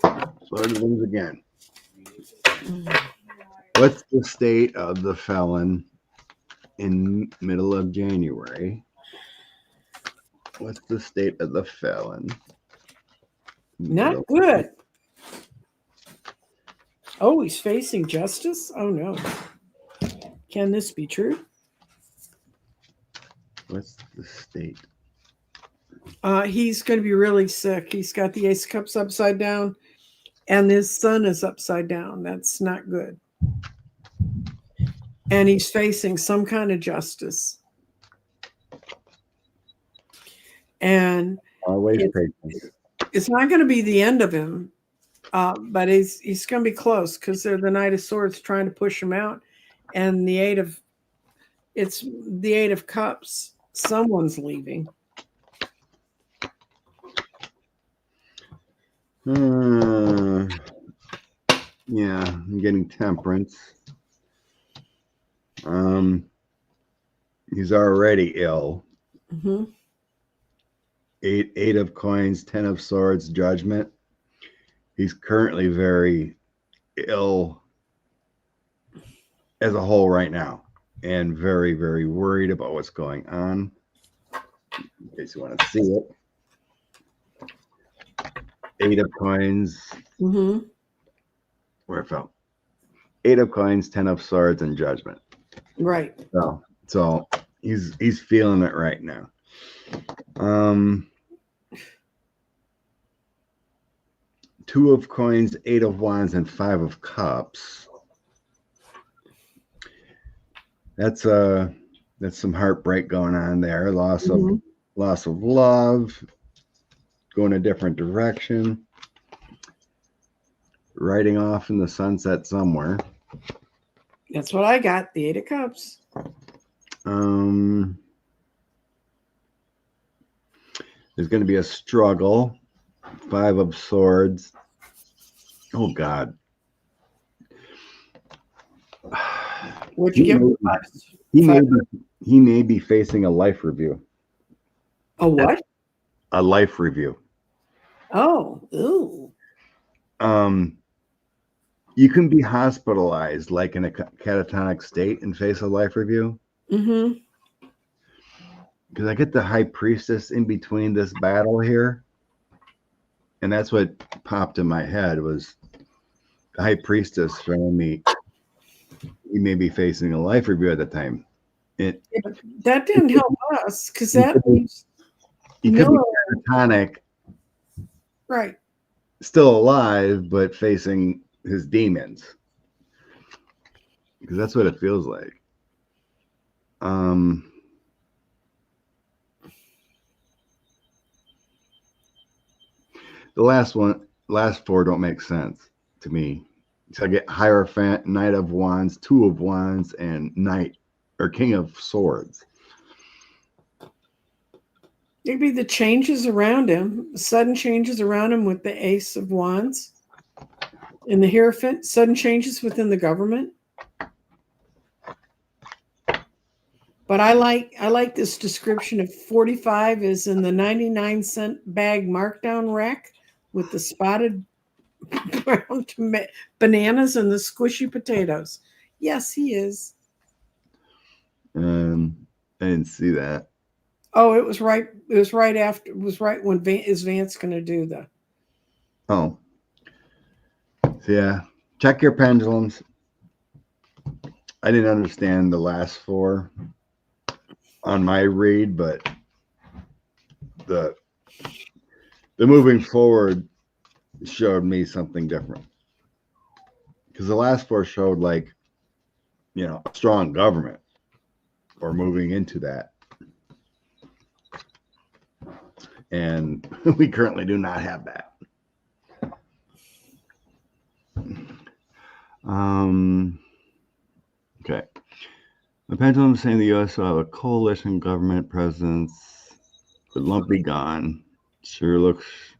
Lord of the Rings again. What's the state of the felon in middle of January? What's the state of the felon? Not good. Oh, he's facing justice? Oh, no. Can this be true? What's the state? He's going to be really sick. He's got the Ace of Cups upside down, and his sun is upside down. That's not good. And he's facing some kind of justice. And Always patience. it's not going to be the end of him, but he's going to be close because they're the Knight of Swords trying to push him out, and it's the Eight of Cups. Someone's leaving. Yeah, I'm getting Temperance. He's already ill. Mm-hmm. Eight of Coins, 10 of Swords, Judgment. He's currently very ill as a whole right now, and very, very worried about what's going on. In case you want to see it. 8 of Coins. Mm-hmm. Where it fell. 8 of Coins, 10 of Swords, and Judgment. Right. So he's feeling it right now. 2 of Coins, 8 of Wands, and 5 of Cups. That's some heartbreak going on there. Loss of love, going a different direction, riding off in the sunset somewhere. That's what I got. The Eight of Cups. There's going to be a struggle. 5 of Swords. Oh God. What'd you give him? He may be facing a life review. A what? A life review. Oh, ooh. You can be hospitalized like in a catatonic state and face a life review. Mm-hmm. Because I get the High Priestess in between this battle here. And that's what popped in my head was the High Priestess showing me he may be facing a life review at the time. That didn't help us because that means he could be catatonic, right? Still alive, but facing his demons. Because that's what it feels like. The last 4 don't make sense to me. So I get Hierophant, Knight of Wands, 2 of Wands, and Knight or King of Swords. Maybe the changes around him, sudden changes around him with the Ace of Wands and the Hierophant, sudden changes within the government. But I like this description of 45 is in the 99-cent bag markdown rack with the spotted brown bananas and the squishy potatoes. Yes, he is. I didn't see that. Oh, it was right. It was right after. It was right when is Vance going to do the? Oh, so yeah. Check your pendulums. I didn't understand the last 4 on my read, but the moving forward showed me something different. Because the last 4 showed like, a strong government or moving into that. And we currently do not have that. Okay. The pendulum is saying the U.S. will have a coalition government presence, but won't be gone. Sure looks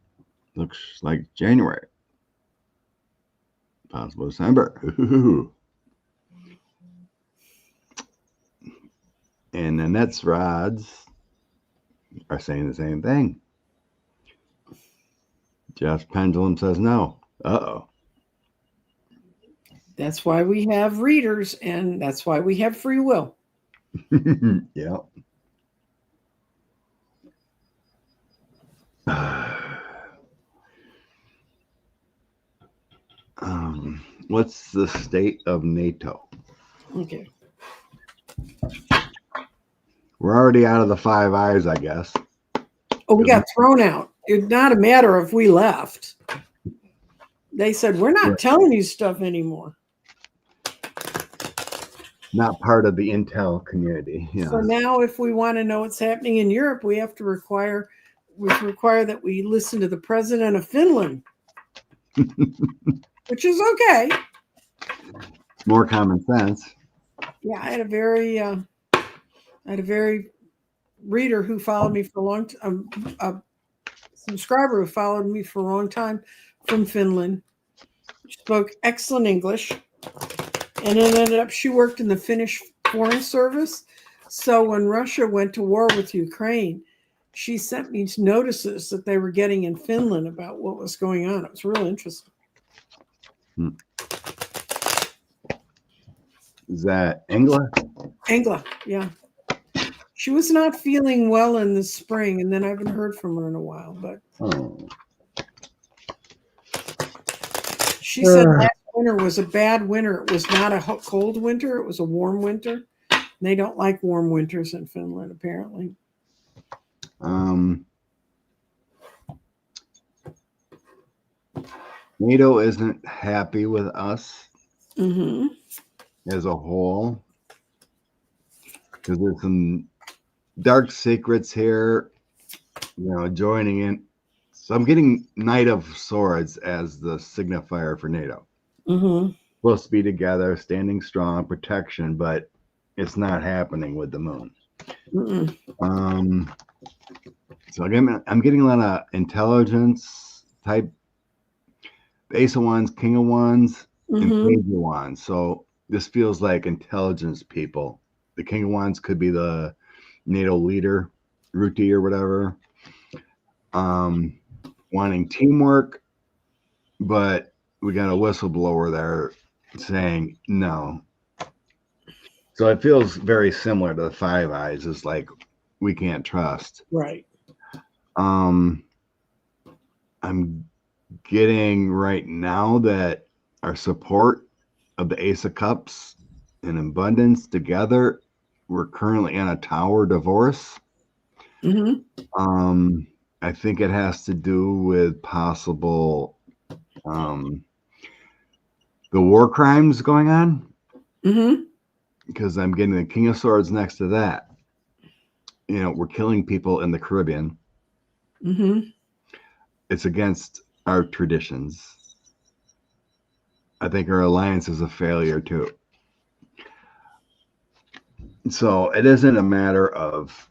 like January. Possible December. Ooh. And the Nets rods are saying the same thing. Jeff's pendulum says no. Uh-oh. That's why we have readers, and that's why we have free will. Yeah. What's the state of NATO? Okay. We're already out of the Five Eyes, I guess. Oh, we got thrown out. It's not a matter of we left. They said, we're not telling you stuff anymore. Not part of the intel community. Yeah. So now if we want to know what's happening in Europe, we have to require that we listen to the president of Finland, which is okay. More common sense. Yeah, I had a very reader who followed me for a long time, a subscriber who followed me for a long time from Finland. She spoke excellent English. And it ended up, she worked in the Finnish Foreign Service. So when Russia went to war with Ukraine, she sent me notices that they were getting in Finland about what was going on. It was really interesting. Is that Engla? Angla, yeah. She was not feeling well in the spring, and then I haven't heard from her in a while. But she said last winter was a bad winter. It was not a cold winter. It was a warm winter. They don't like warm winters in Finland, apparently. NATO isn't happy with us Mm-hmm. as a whole because there's some dark secrets here, joining in. So I'm getting Knight of Swords as the signifier for NATO. Mm-hmm. Supposed to be together, standing strong, protection, but it's not happening with the moon. Mm-mm. So I'm getting a lot of intelligence type, Ace of Wands, King of Wands, and Page of Wands. So this feels like intelligence people. The King of Wands could be the NATO leader, Ruti or whatever. Wanting teamwork, but we got a whistleblower there saying no. So it feels very similar to the Five Eyes. It's like we can't trust. Right. I'm getting right now that our support of the Ace of Cups and abundance together, we're currently in a tower divorce. Mm-hmm. I think it has to do with possible the war crimes going on. Mm-hmm. Because I'm getting the King of Swords next to that. We're killing people in the Caribbean. Mm-hmm. It's against our traditions. I think our alliance is a failure too. So it isn't a matter of,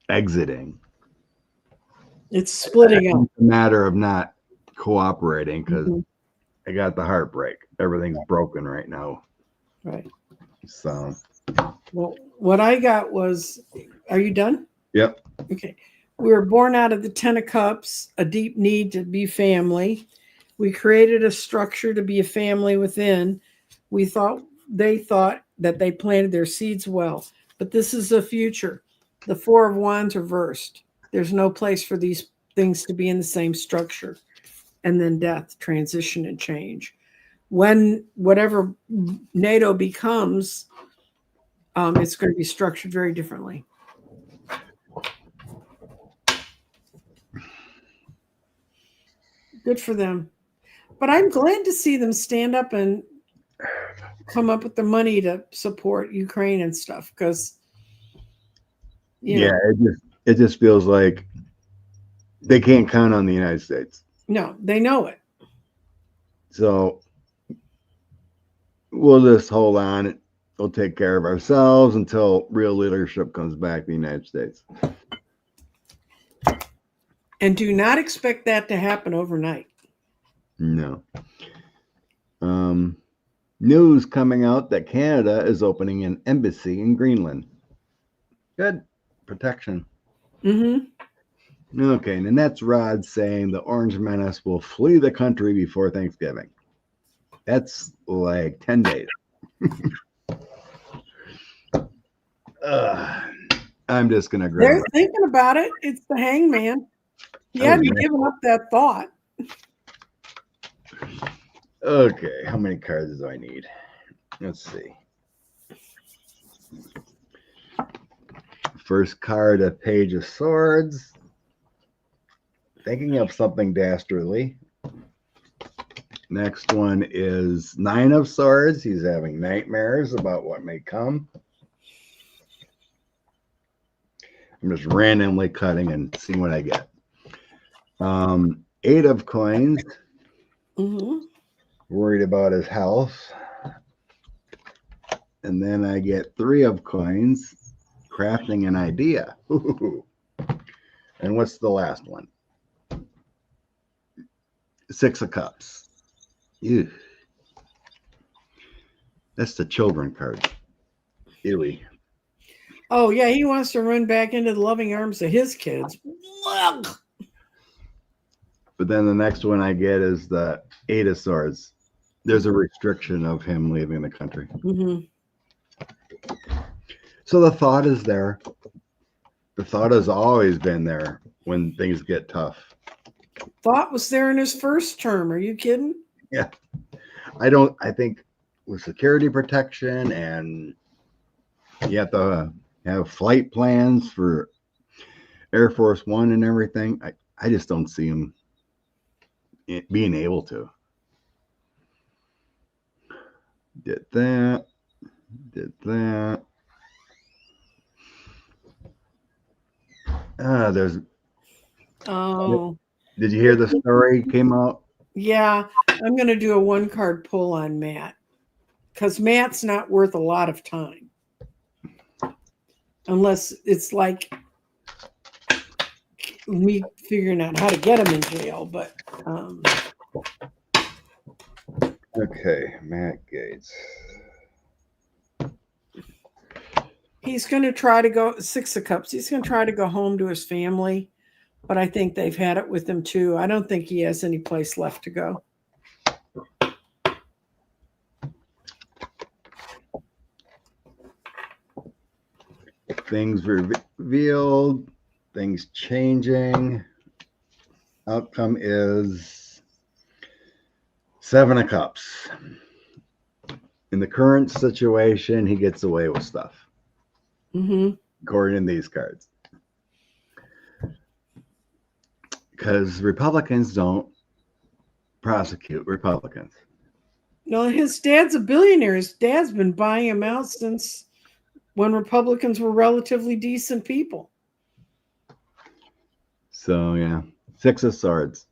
exiting. It's splitting up. It's a matter of not cooperating because I got the heartbreak. Everything's broken right now. Right. So. Well, what I got was, are you done? Yep. Okay. We were born out of the Ten of Cups, a deep need to be family. We created a structure to be a family within. They thought that they planted their seeds well, but this is the future. The Four of Wands reversed. There's no place for these things to be in the same structure. And then death, transition, and change. When whatever NATO becomes, it's going to be structured very differently. Good for them. But I'm glad to see them stand up and come up with the money to support Ukraine and stuff because, it just feels like they can't count on the United States. No, they know it. So we'll just hold on. We'll take care of ourselves until real leadership comes back to the United States. And do not expect that to happen overnight. No. News coming out that Canada is opening an embassy in Greenland. Good. Protection. Mm-hmm. Okay, and that's Rod saying the Orange Menace will flee the country before Thanksgiving. That's like 10 days. I'm just going to grab They're thinking about it. It's the hangman. He hadn't given up that thought. Okay, how many cards do I need? Let's see. First card, a Page of Swords. Thinking of something dastardly. Next one is Nine of Swords. He's having nightmares about what may come. I'm just randomly cutting and seeing what I get. Eight of Coins. Mm-hmm. Worried about his health. And then I get Three of Coins. Crafting an idea. Ooh. And what's the last one? Six of Cups. Ew. That's the children card. Ewy. Oh, yeah, he wants to run back into the loving arms of his kids. Ugh. But then the next one I get is the Eight of Swords. There's a restriction of him leaving the country. Mm-hmm. So the thought is there. The thought has always been there when things get tough. Thought was there in his first term. Are you kidding? Yeah. I think with security protection and you have to have flight plans for Air Force One and everything, I just don't see him being able to. Did that. There's. Oh. Did you hear the story came out? Yeah, I'm going to do a one card pull on Matt because Matt's not worth a lot of time unless it's like me figuring out how to get him in jail. But Okay, Matt Gaetz. he's going to try to go Six of Cups. He's going to try to go home to his family, but I think they've had it with him too. I don't think he has any place left to go. Things revealed, things changing. Outcome is Seven of Cups. In the current situation, he gets away with stuff. Mm-hmm. According to these cards. Because Republicans don't prosecute Republicans. No, his dad's a billionaire. His dad's been buying him out since when Republicans were relatively decent people. So, yeah. Six of Swords.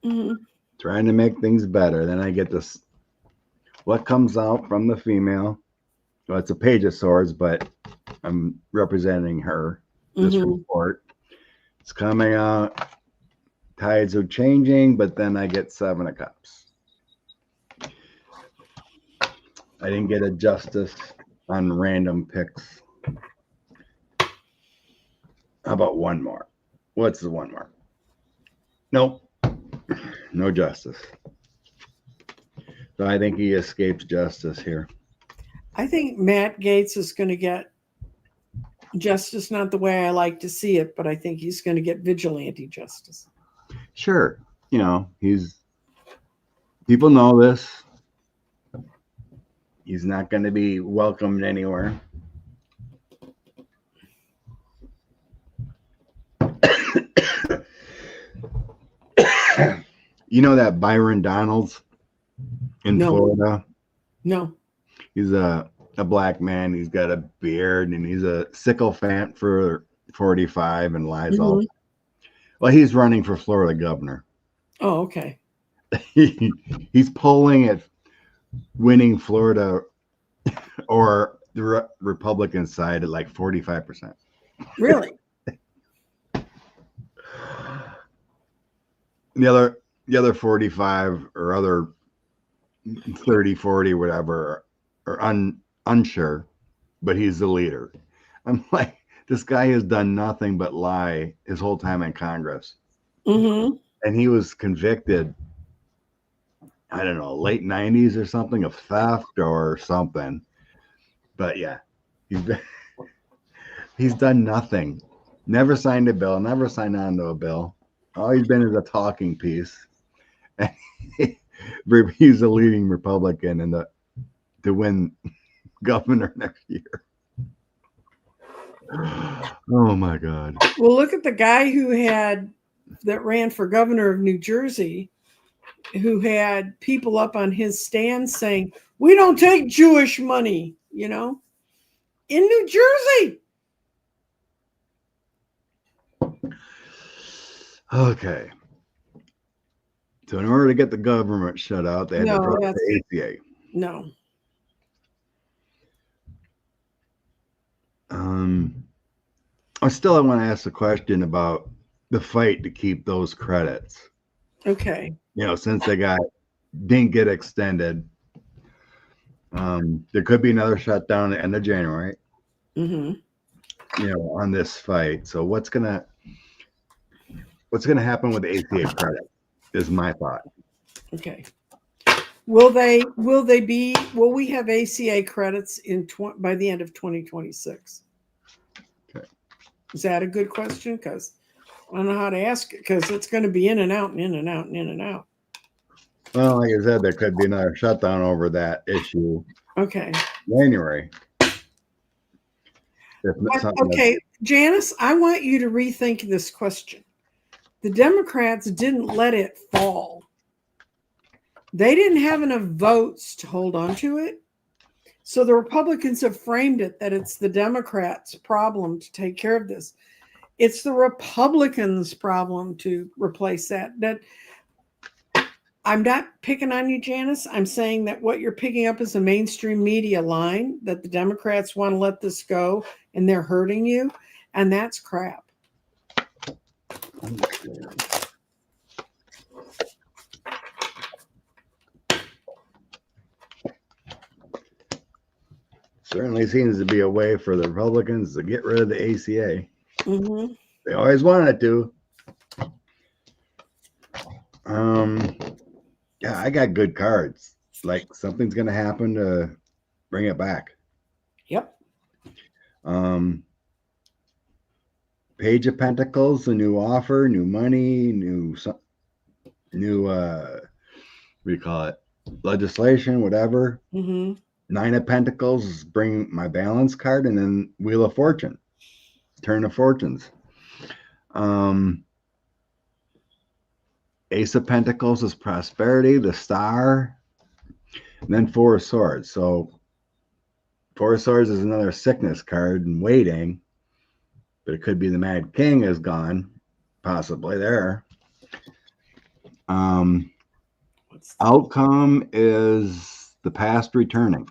Mm-hmm. Trying to make things better. Then I get this. What comes out from the female? Well, it's a Page of Swords, but I'm representing her. This report. It's coming out. Tides are changing, but then I get Seven of Cups. I didn't get a justice on random picks. How about one more? What's the one more? Nope. No justice. So I think he escapes justice here. I think Matt Gaetz is going to get justice, not the way I like to see it, but I think he's going to get vigilante justice. Sure. You know, people know this. He's not going to be welcomed anywhere. You know that Byron Donalds in Florida? No. He's a black man. He's got a beard and he's a sycophant for 45 and lies all. Well, he's running for Florida governor. Oh, okay. He's polling at winning Florida or the Republican side at like 45%. Really? The other 45 or other 30, 40, whatever, are unsure, but he's the leader. I'm like, this guy has done nothing but lie his whole time in Congress. Mm-hmm. And he was convicted, I don't know, late 90s or something of theft or something. But yeah, he's done nothing. Never signed a bill, never signed on to a bill. All he's been is a talking piece. he's a leading Republican and to win governor next year. Oh my God. Well, look at the guy that ran for governor of New Jersey, who had people up on his stand saying, "We don't take Jewish money," in New Jersey. Okay. So in order to get the government shut out, they had to drop the ACA. No. I want to ask a question about the fight to keep those credits. Okay. Since they didn't get extended, there could be another shutdown at the end of January. Mm-hmm. On this fight. So what's gonna happen with the ACA credit is my thought. Okay. Will we have ACA credits by the end of 2026? Okay. Is that a good question? Because I don't know how to ask it, because it's going to be in and out and in and out and in and out. Well, like I said, there could be another shutdown over that issue. Okay. January. Okay, Janice, I want you to rethink this question. The Democrats didn't let it fall. They didn't have enough votes to hold on to it. So the Republicans have framed it that it's the Democrats' problem to take care of this. It's the Republicans' problem to replace that. I'm not picking on you, Janice. I'm saying that what you're picking up is a mainstream media line, that the Democrats want to let this go and they're hurting you. And that's crap. Certainly seems to be a way for the Republicans to get rid of the ACA. Mm-hmm. They always wanted to. Yeah, I got good cards. Like something's gonna happen to bring it back. Yep. Page of Pentacles, a new offer, new money, new what do you call it? Legislation, whatever. Mm-hmm. 9 of Pentacles, bring my balance card, and then Wheel of Fortune, Turn of Fortunes. Ace of Pentacles is prosperity, the Star, and then 4 of Swords. So 4 of Swords is another sickness card and waiting, but it could be the Mad King is gone, possibly there. Outcome is the past returning.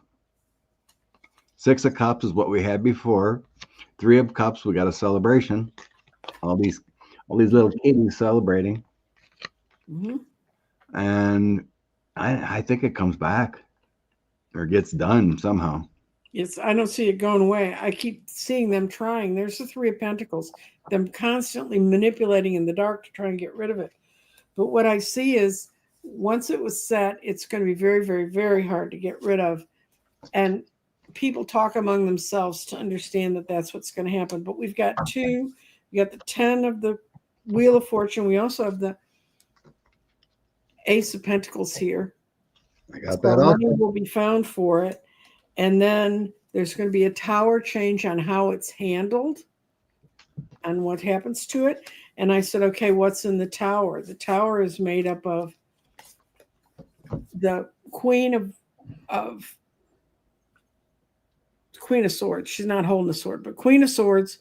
6 of Cups is what we had before. 3 of Cups, we got a celebration. All these little kitties celebrating. Mm-hmm. And I think it comes back or gets done somehow. I don't see it going away. I keep seeing them trying. There's the 3 of Pentacles, them constantly manipulating in the dark to try and get rid of it. But what I see is once it was set, it's going to be very, very, very hard to get rid of. And people talk among themselves to understand that that's what's going to happen. But we've got 2. We got the 10 of the Wheel of Fortune. We also have the Ace of Pentacles here. I got that. Money will be found for it. And then there's going to be a Tower change on how it's handled and what happens to it. And I said, okay, what's in the Tower? The Tower is made up of the Queen of Swords. She's not holding a sword, but Queen of Swords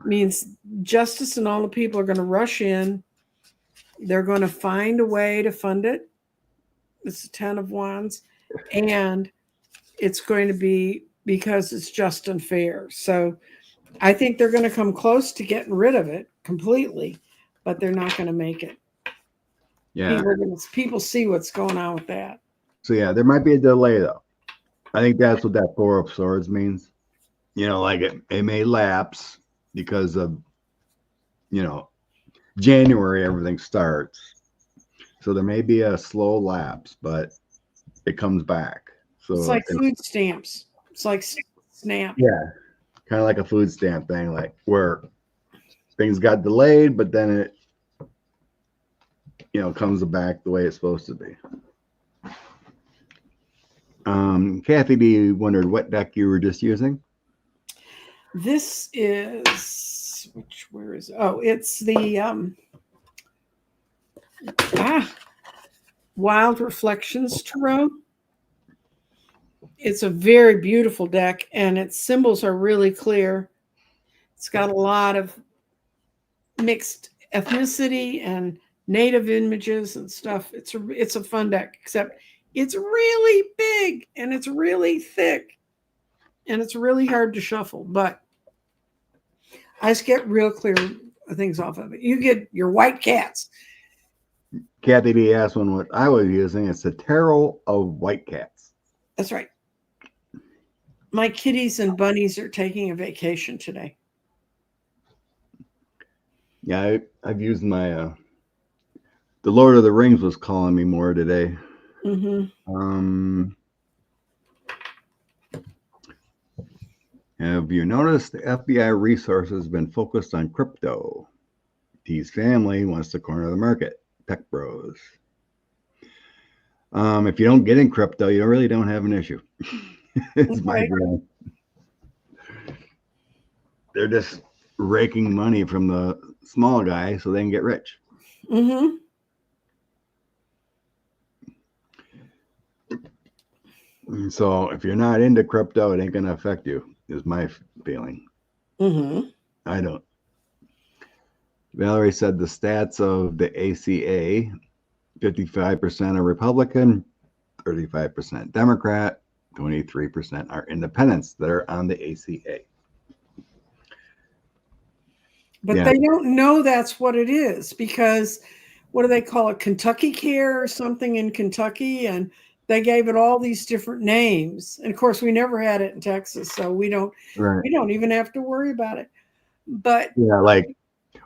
means justice, and all the people are going to rush in. They're going to find a way to fund it. It's the 10 of Wands, and it's going to be because it's just and fair. So I think they're going to come close to getting rid of it completely, but they're not going to make it. Yeah. People see what's going on with that. So yeah, there might be a delay though. I think that's what that 4 of Swords means. Like it may lapse because of, January, everything starts. So there may be a slow lapse, but it comes back. So it's like food stamps. It's like SNAP. Yeah. Kind of like a food stamp thing, like where things got delayed, but then it, comes back the way it's supposed to be. Kathy B wondered what deck you were just using. This is where is it? Oh, it's the Wild Reflections Tarot. It's a very beautiful deck, and its symbols are really clear. It's got a lot of mixed ethnicity and native images and stuff. It's a fun deck, except it's really big and it's really thick and it's really hard to shuffle. But I just get real clear things off of it. You get your white cats. Kathy B asked one what I was using. It's the Tarot of White Cats. That's right. My kitties and bunnies are taking a vacation today. Yeah, I've used my the Lord of the Rings was calling me more today. Mm-hmm. Have you noticed the FBI resources has been focused on crypto? T's family wants to corner the market. Tech bros. If you don't get in crypto, you really don't have an issue. It's my feeling. They're just raking money from the small guy so they can get rich. Mm-hmm. So if you're not into crypto, it ain't going to affect you, is my feeling. Mm-hmm. I don't. Valerie said the stats of the ACA, 55% are Republican, 35% Democrat, 23% are independents that are on the ACA. But they don't know that's what it is, because what do they call it? Kentucky Care or something in Kentucky. And they gave it all these different names. And of course, we never had it in Texas. So we don't even have to worry about it. But yeah, like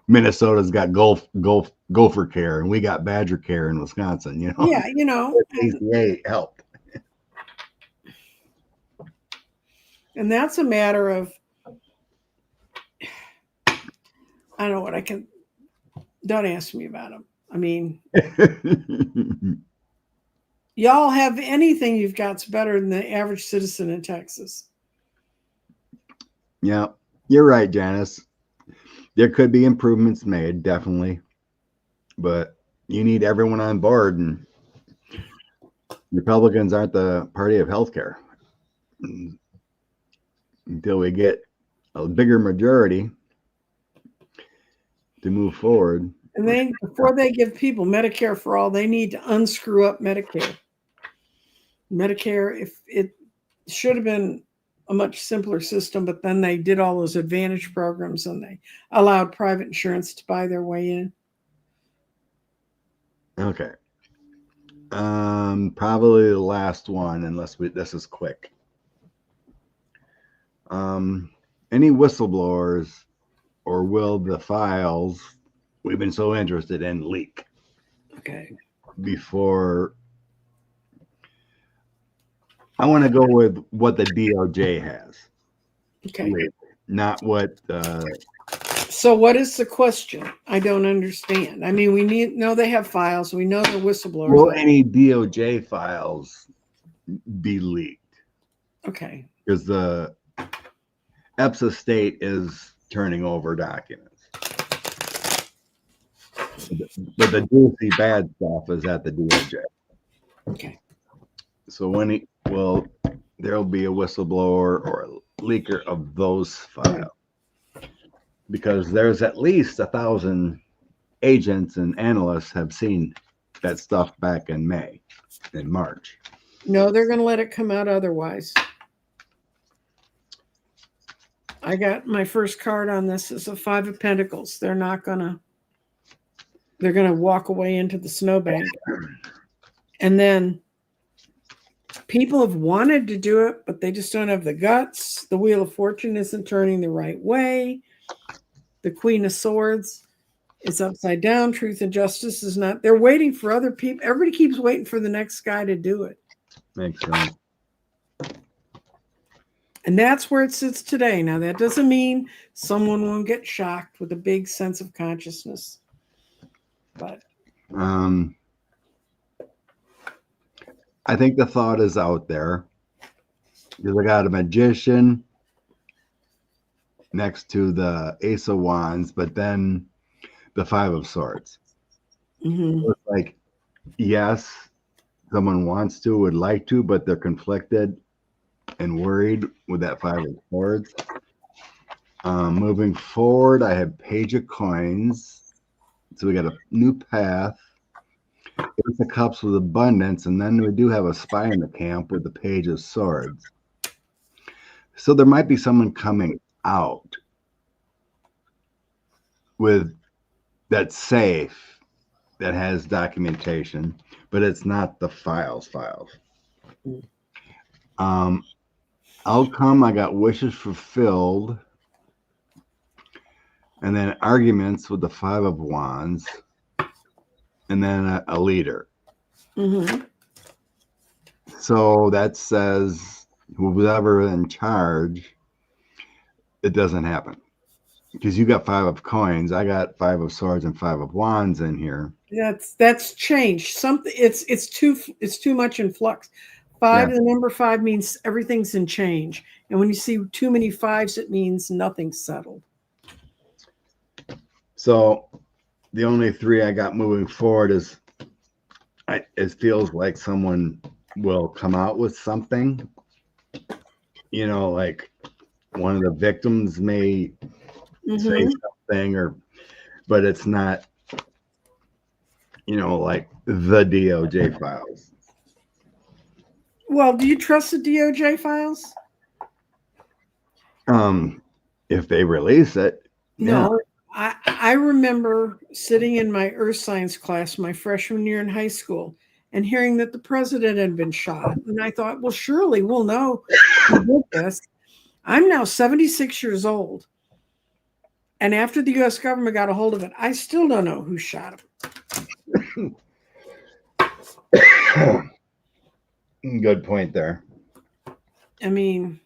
Minnesota's got Gopher Care, and we got Badger Care in Wisconsin, you know? Yeah, you know. ACA helped. And that's a matter of, I don't know what I can, don't ask me about them. I mean, y'all have anything you've got's better than the average citizen in Texas. Yeah, you're right, Janice. There could be improvements made, definitely. But you need everyone on board, and Republicans aren't the party of healthcare. Until we get a bigger majority to move forward. And then before they give people Medicare for all, they need to unscrew up Medicare. Medicare, if it should have been a much simpler system, but then they did all those advantage programs and they allowed private insurance to buy their way in. Okay. Probably the last one, unless this is quick. Any whistleblowers, or will the files we've been so interested in leak? Okay. Before, I want to go with what the DOJ has. Okay. Not what. So what is the question? I don't understand. I mean, we know they have files. We know they're whistleblowers. Will any DOJ files be leaked? Okay. Because the EPSA state is turning over documents. But the juicy bad stuff is at the DOJ. Okay. So there'll be a whistleblower or a leaker of those files. Because there's at least 1,000 agents and analysts have seen that stuff back in March. No, they're going to let it come out otherwise. I got my first card on this is a 5 of Pentacles. They're going to walk away into the snowbank. And then people have wanted to do it, but they just don't have the guts. The Wheel of Fortune isn't turning the right way. The Queen of Swords is upside down. Truth and justice is not. They're waiting for other people. Everybody keeps waiting for the next guy to do it. Makes sense. And that's where it sits today. Now, that doesn't mean someone won't get shocked with a big sense of consciousness. But I think the thought is out there because I got a magician next to the Ace of Wands, but then the Five of Swords. Mhm. So it's like, yes, someone wants to, would like to, but they're conflicted and worried with that Five of Swords. Moving forward, I have Page of Coins. So we got a new path. Ace of Cups with abundance, and then we do have a spy in the camp with the Page of Swords. So there might be someone coming out with that's safe, that has documentation, but it's not the files. Outcome, I got wishes fulfilled, and then arguments with the Five of Wands, and then a leader. Mhm. So that says whoever in charge, it doesn't happen. Because you got Five of Coins, I got Five of Swords and Five of Wands in here. That's changed. Something it's too much in flux. Five, Yeah. the number 5 means everything's in change. And when you see too many 5s, it means nothing's settled. So the only 3 I got moving forward is it feels like someone will come out with something. You know, like one of the victims may say something, but it's not, like the DOJ files. Well, do you trust the DOJ files? If they release it, No. I remember sitting in my earth science class my freshman year in high school and hearing that the president had been shot. And I thought, well, surely we'll know who did this. I'm now 76 years old. And after the US government got a hold of it, I still don't know who shot him. Good point there. I mean,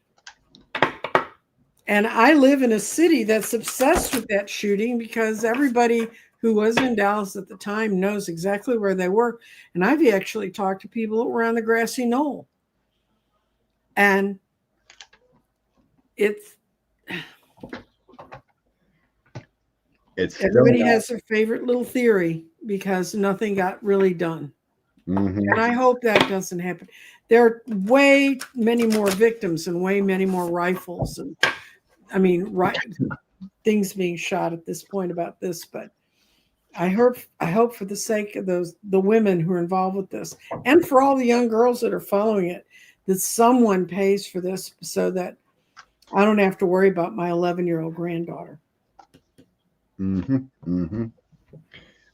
and I live in a city that's obsessed with that shooting because everybody who was in Dallas at the time knows exactly where they were. And I've actually talked to people that were on the grassy knoll. And it's everybody has their favorite little theory because nothing got really done. And I hope that doesn't happen. There are way many more victims and way many more rifles and things being shot at this point about this, but I hope for the sake of the women who are involved with this and for all the young girls that are following it, that someone pays for this so that I don't have to worry about my 11-year-old granddaughter. All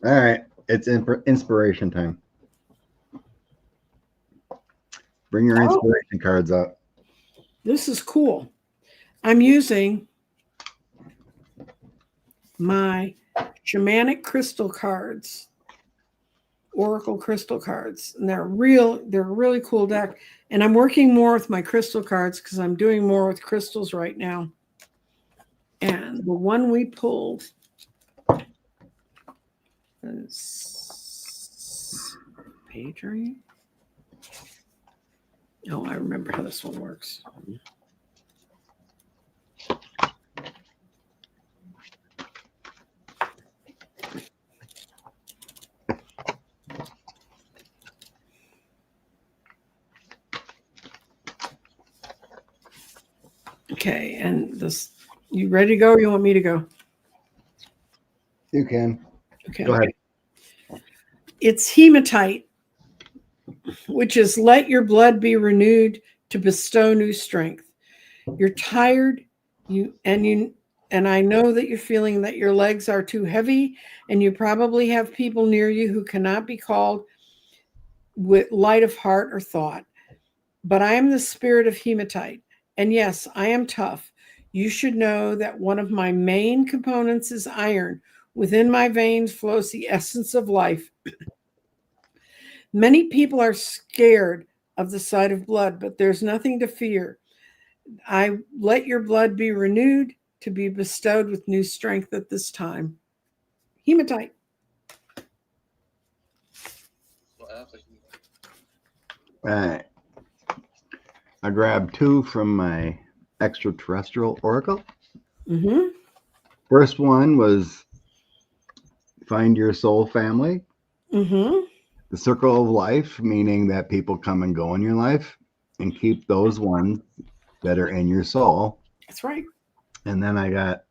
right. It's inspiration time. Bring your inspiration cards up. This is cool. I'm using my shamanic crystal cards, oracle crystal cards, and they're a really cool deck. And I'm working more with my crystal cards because I'm doing more with crystals right now. And the one we pulled is Patriot. Oh, I remember how this one works. Okay, and this, you ready to go or you want me to go? You can. Okay. Go ahead. It's hematite, which is let your blood be renewed to bestow new strength. You're tired, and I know that you're feeling that your legs are too heavy, and you probably have people near you who cannot be called with light of heart or thought. But I am the spirit of hematite, and yes, I am tough. You should know that one of my main components is iron. Within my veins flows the essence of life. Many people are scared of the sight of blood, but there's nothing to fear. I let your blood be renewed to be bestowed with new strength at this time. Hematite. All right. I grabbed 2 from my extraterrestrial oracle. Mm-hmm. First one was find your soul family. Mm-hmm. The circle of life, meaning that people come and go in your life, and keep those ones that are in your soul. That's right. And then I got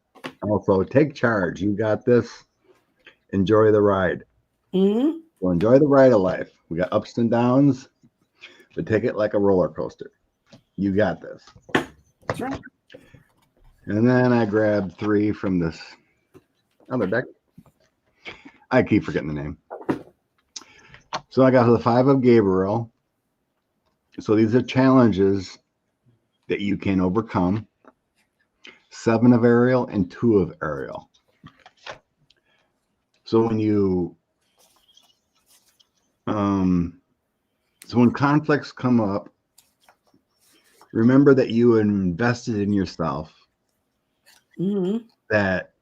also take charge. You got this. Enjoy the ride. Mm-hmm. Well, enjoy the ride of life. We got ups and downs, but take it like a roller coaster. You got this. That's right. And then I grabbed 3 from this other deck. I keep forgetting the name. So I got the 5 of Gabriel. So these are challenges that you can overcome. 7 of Ariel and 2 of Ariel. So when conflicts come up, remember that you invested in yourself. Mm-hmm. That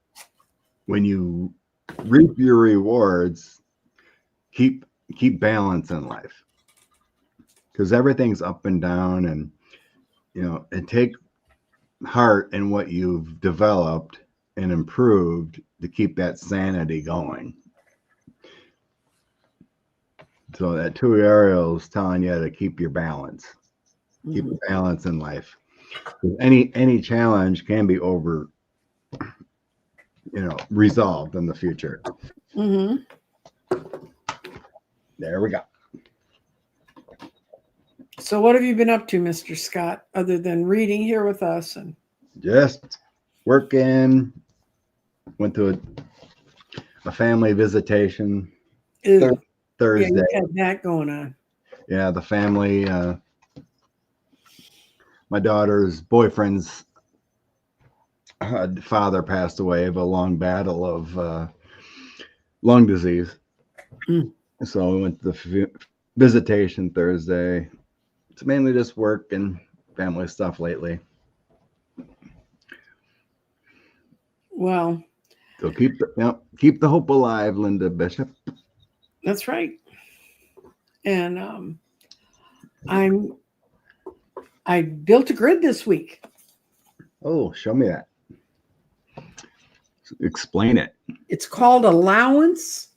when you reap your rewards, keep balance in life, because everything's up and down, and and take heart in what you've developed and improved to keep that sanity going. So that 2 Ariel is telling you to keep your balance, keep the balance in life. Any challenge can be resolved in the future. Mm-hmm. There we go. So what have you been up to, Mr. Scott, other than reading here with us? And Just working. Went to a family visitation Ew. Thursday. Yeah, you had that going on. Yeah, the family. My daughter's boyfriend's father passed away of a long battle of lung disease. Mm. So we went to the visitation Thursday. It's mainly just work and family stuff lately. Well, so keep the hope alive, Linda Bishop. That's right. And I built a grid this week. Oh, show me that. Explain it. It's called allowance,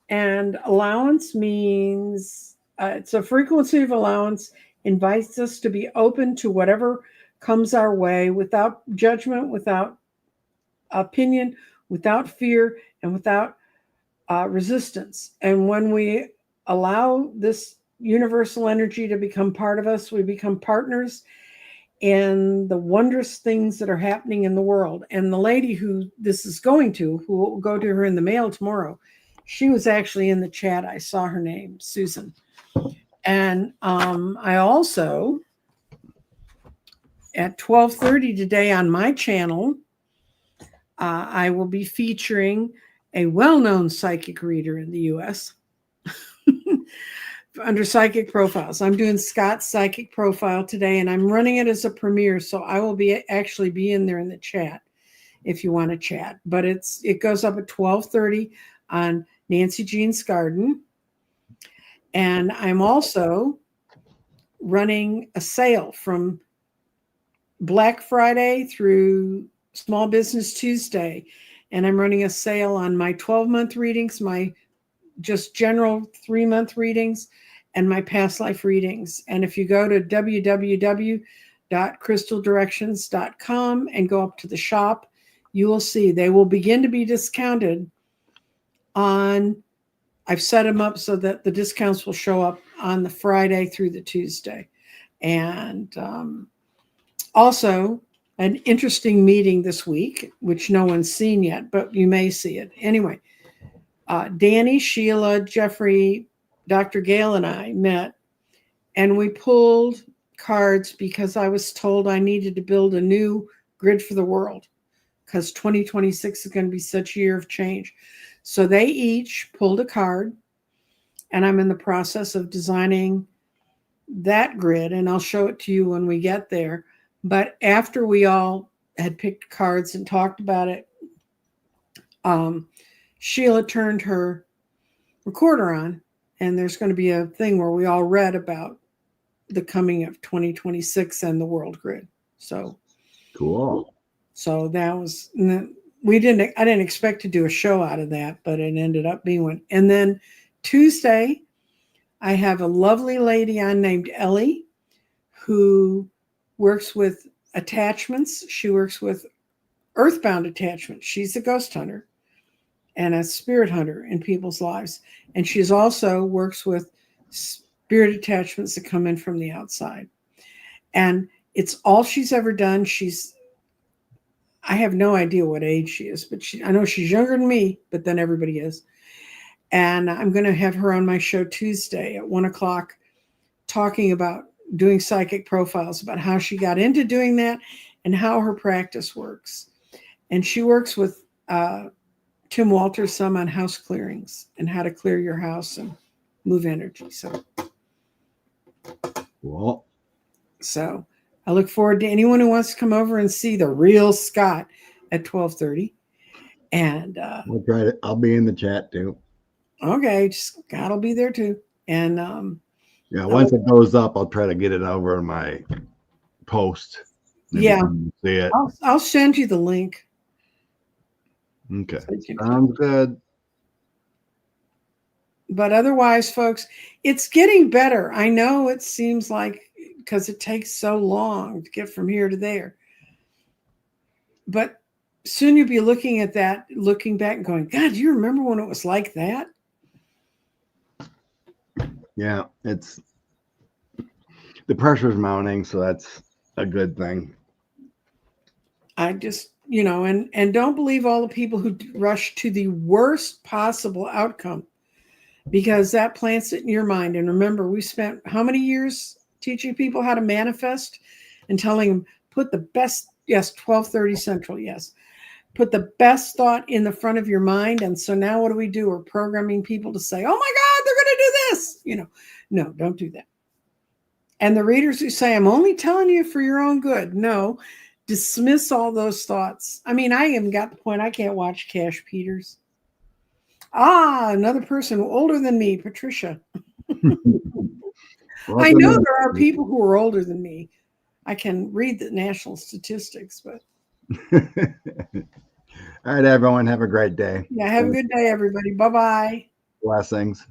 and allowance means it's a frequency of allowance, invites us to be open to whatever comes our way without judgment, without opinion, without fear, and without resistance. And when we allow this universal energy to become part of us, we become partners in the wondrous things that are happening in the world. And the lady who this is going to, who will go to her in the mail tomorrow, she was actually in the chat. I saw her name, Susan. And I also, at 12:30 today on my channel, I will be featuring a well-known psychic reader in the U.S. under psychic profiles. I'm doing Scott's psychic profile today, and I'm running it as a premiere, so I will actually be in there in the chat if you want to chat. But it goes up at 12:30 on Nancy Jean's Garden, and I'm also running a sale from Black Friday through Small Business Tuesday, and I'm running a sale on my 12-month readings, my just general 3-month readings, and my past life readings. And if you go to www.crystaldirections.com and go up to the shop, you will see they will begin to be discounted on, I've set them up so that the discounts will show up on the Friday through the Tuesday. And also an interesting meeting this week, which no one's seen yet, but you may see it. Anyway, Danny, Sheila, Jeffrey, Dr. Gail, and I met, and we pulled cards because I was told I needed to build a new grid for the world because 2026 is going to be such a year of change. So they each pulled a card, and I'm in the process of designing that grid, and I'll show it to you when we get there. But after we all had picked cards and talked about it, Sheila turned her recorder on, and there's going to be a thing where we all read about the coming of 2026 and the world grid. So Cool. So that was, I didn't expect to do a show out of that, but it ended up being one. And then Tuesday, I have a lovely lady on named Ellie who works with attachments. She works with earthbound attachments. She's a ghost hunter and a spirit hunter in people's lives. And she's also works with spirit attachments that come in from the outside. And it's all she's ever done. I have no idea what age she is, but I know she's younger than me, but then everybody is. And I'm going to have her on my show Tuesday at 1:00 talking about doing psychic profiles, about how she got into doing that and how her practice works. And she works with Tim Walters some on house clearings and how to clear your house and move energy. Cool. So I look forward to anyone who wants to come over and see the real Scott at 12:30. And We'll try to. I'll be in the chat too. Okay, Scott will be there too. And yeah, once it goes up, I'll try to get it over in my post. Yeah, see it. I'll send you the link. Okay, sounds good. But otherwise, folks, it's getting better. I know it seems like, because it takes so long to get from here to there. But soon you'll be looking at that, looking back and going, God, do you remember when it was like that? Yeah, the pressure's mounting, so that's a good thing. I just, and don't believe all the people who rush to the worst possible outcome, because that plants it in your mind. And remember, we spent how many years teaching people how to manifest and telling them, put the best, yes, 12:30 Central, yes. Put the best thought in the front of your mind. And so now what do? We're programming people to say, oh my God, they're going to do this. No, don't do that. And the readers who say, I'm only telling you for your own good. No, dismiss all those thoughts. I mean, I even got the point I can't watch Cash Peters. Another person older than me, Patricia. I know there are people who are older than me. I can read the national statistics, but. All right, everyone. Have a great day. Yeah, have a good day, everybody. Bye-bye. Blessings.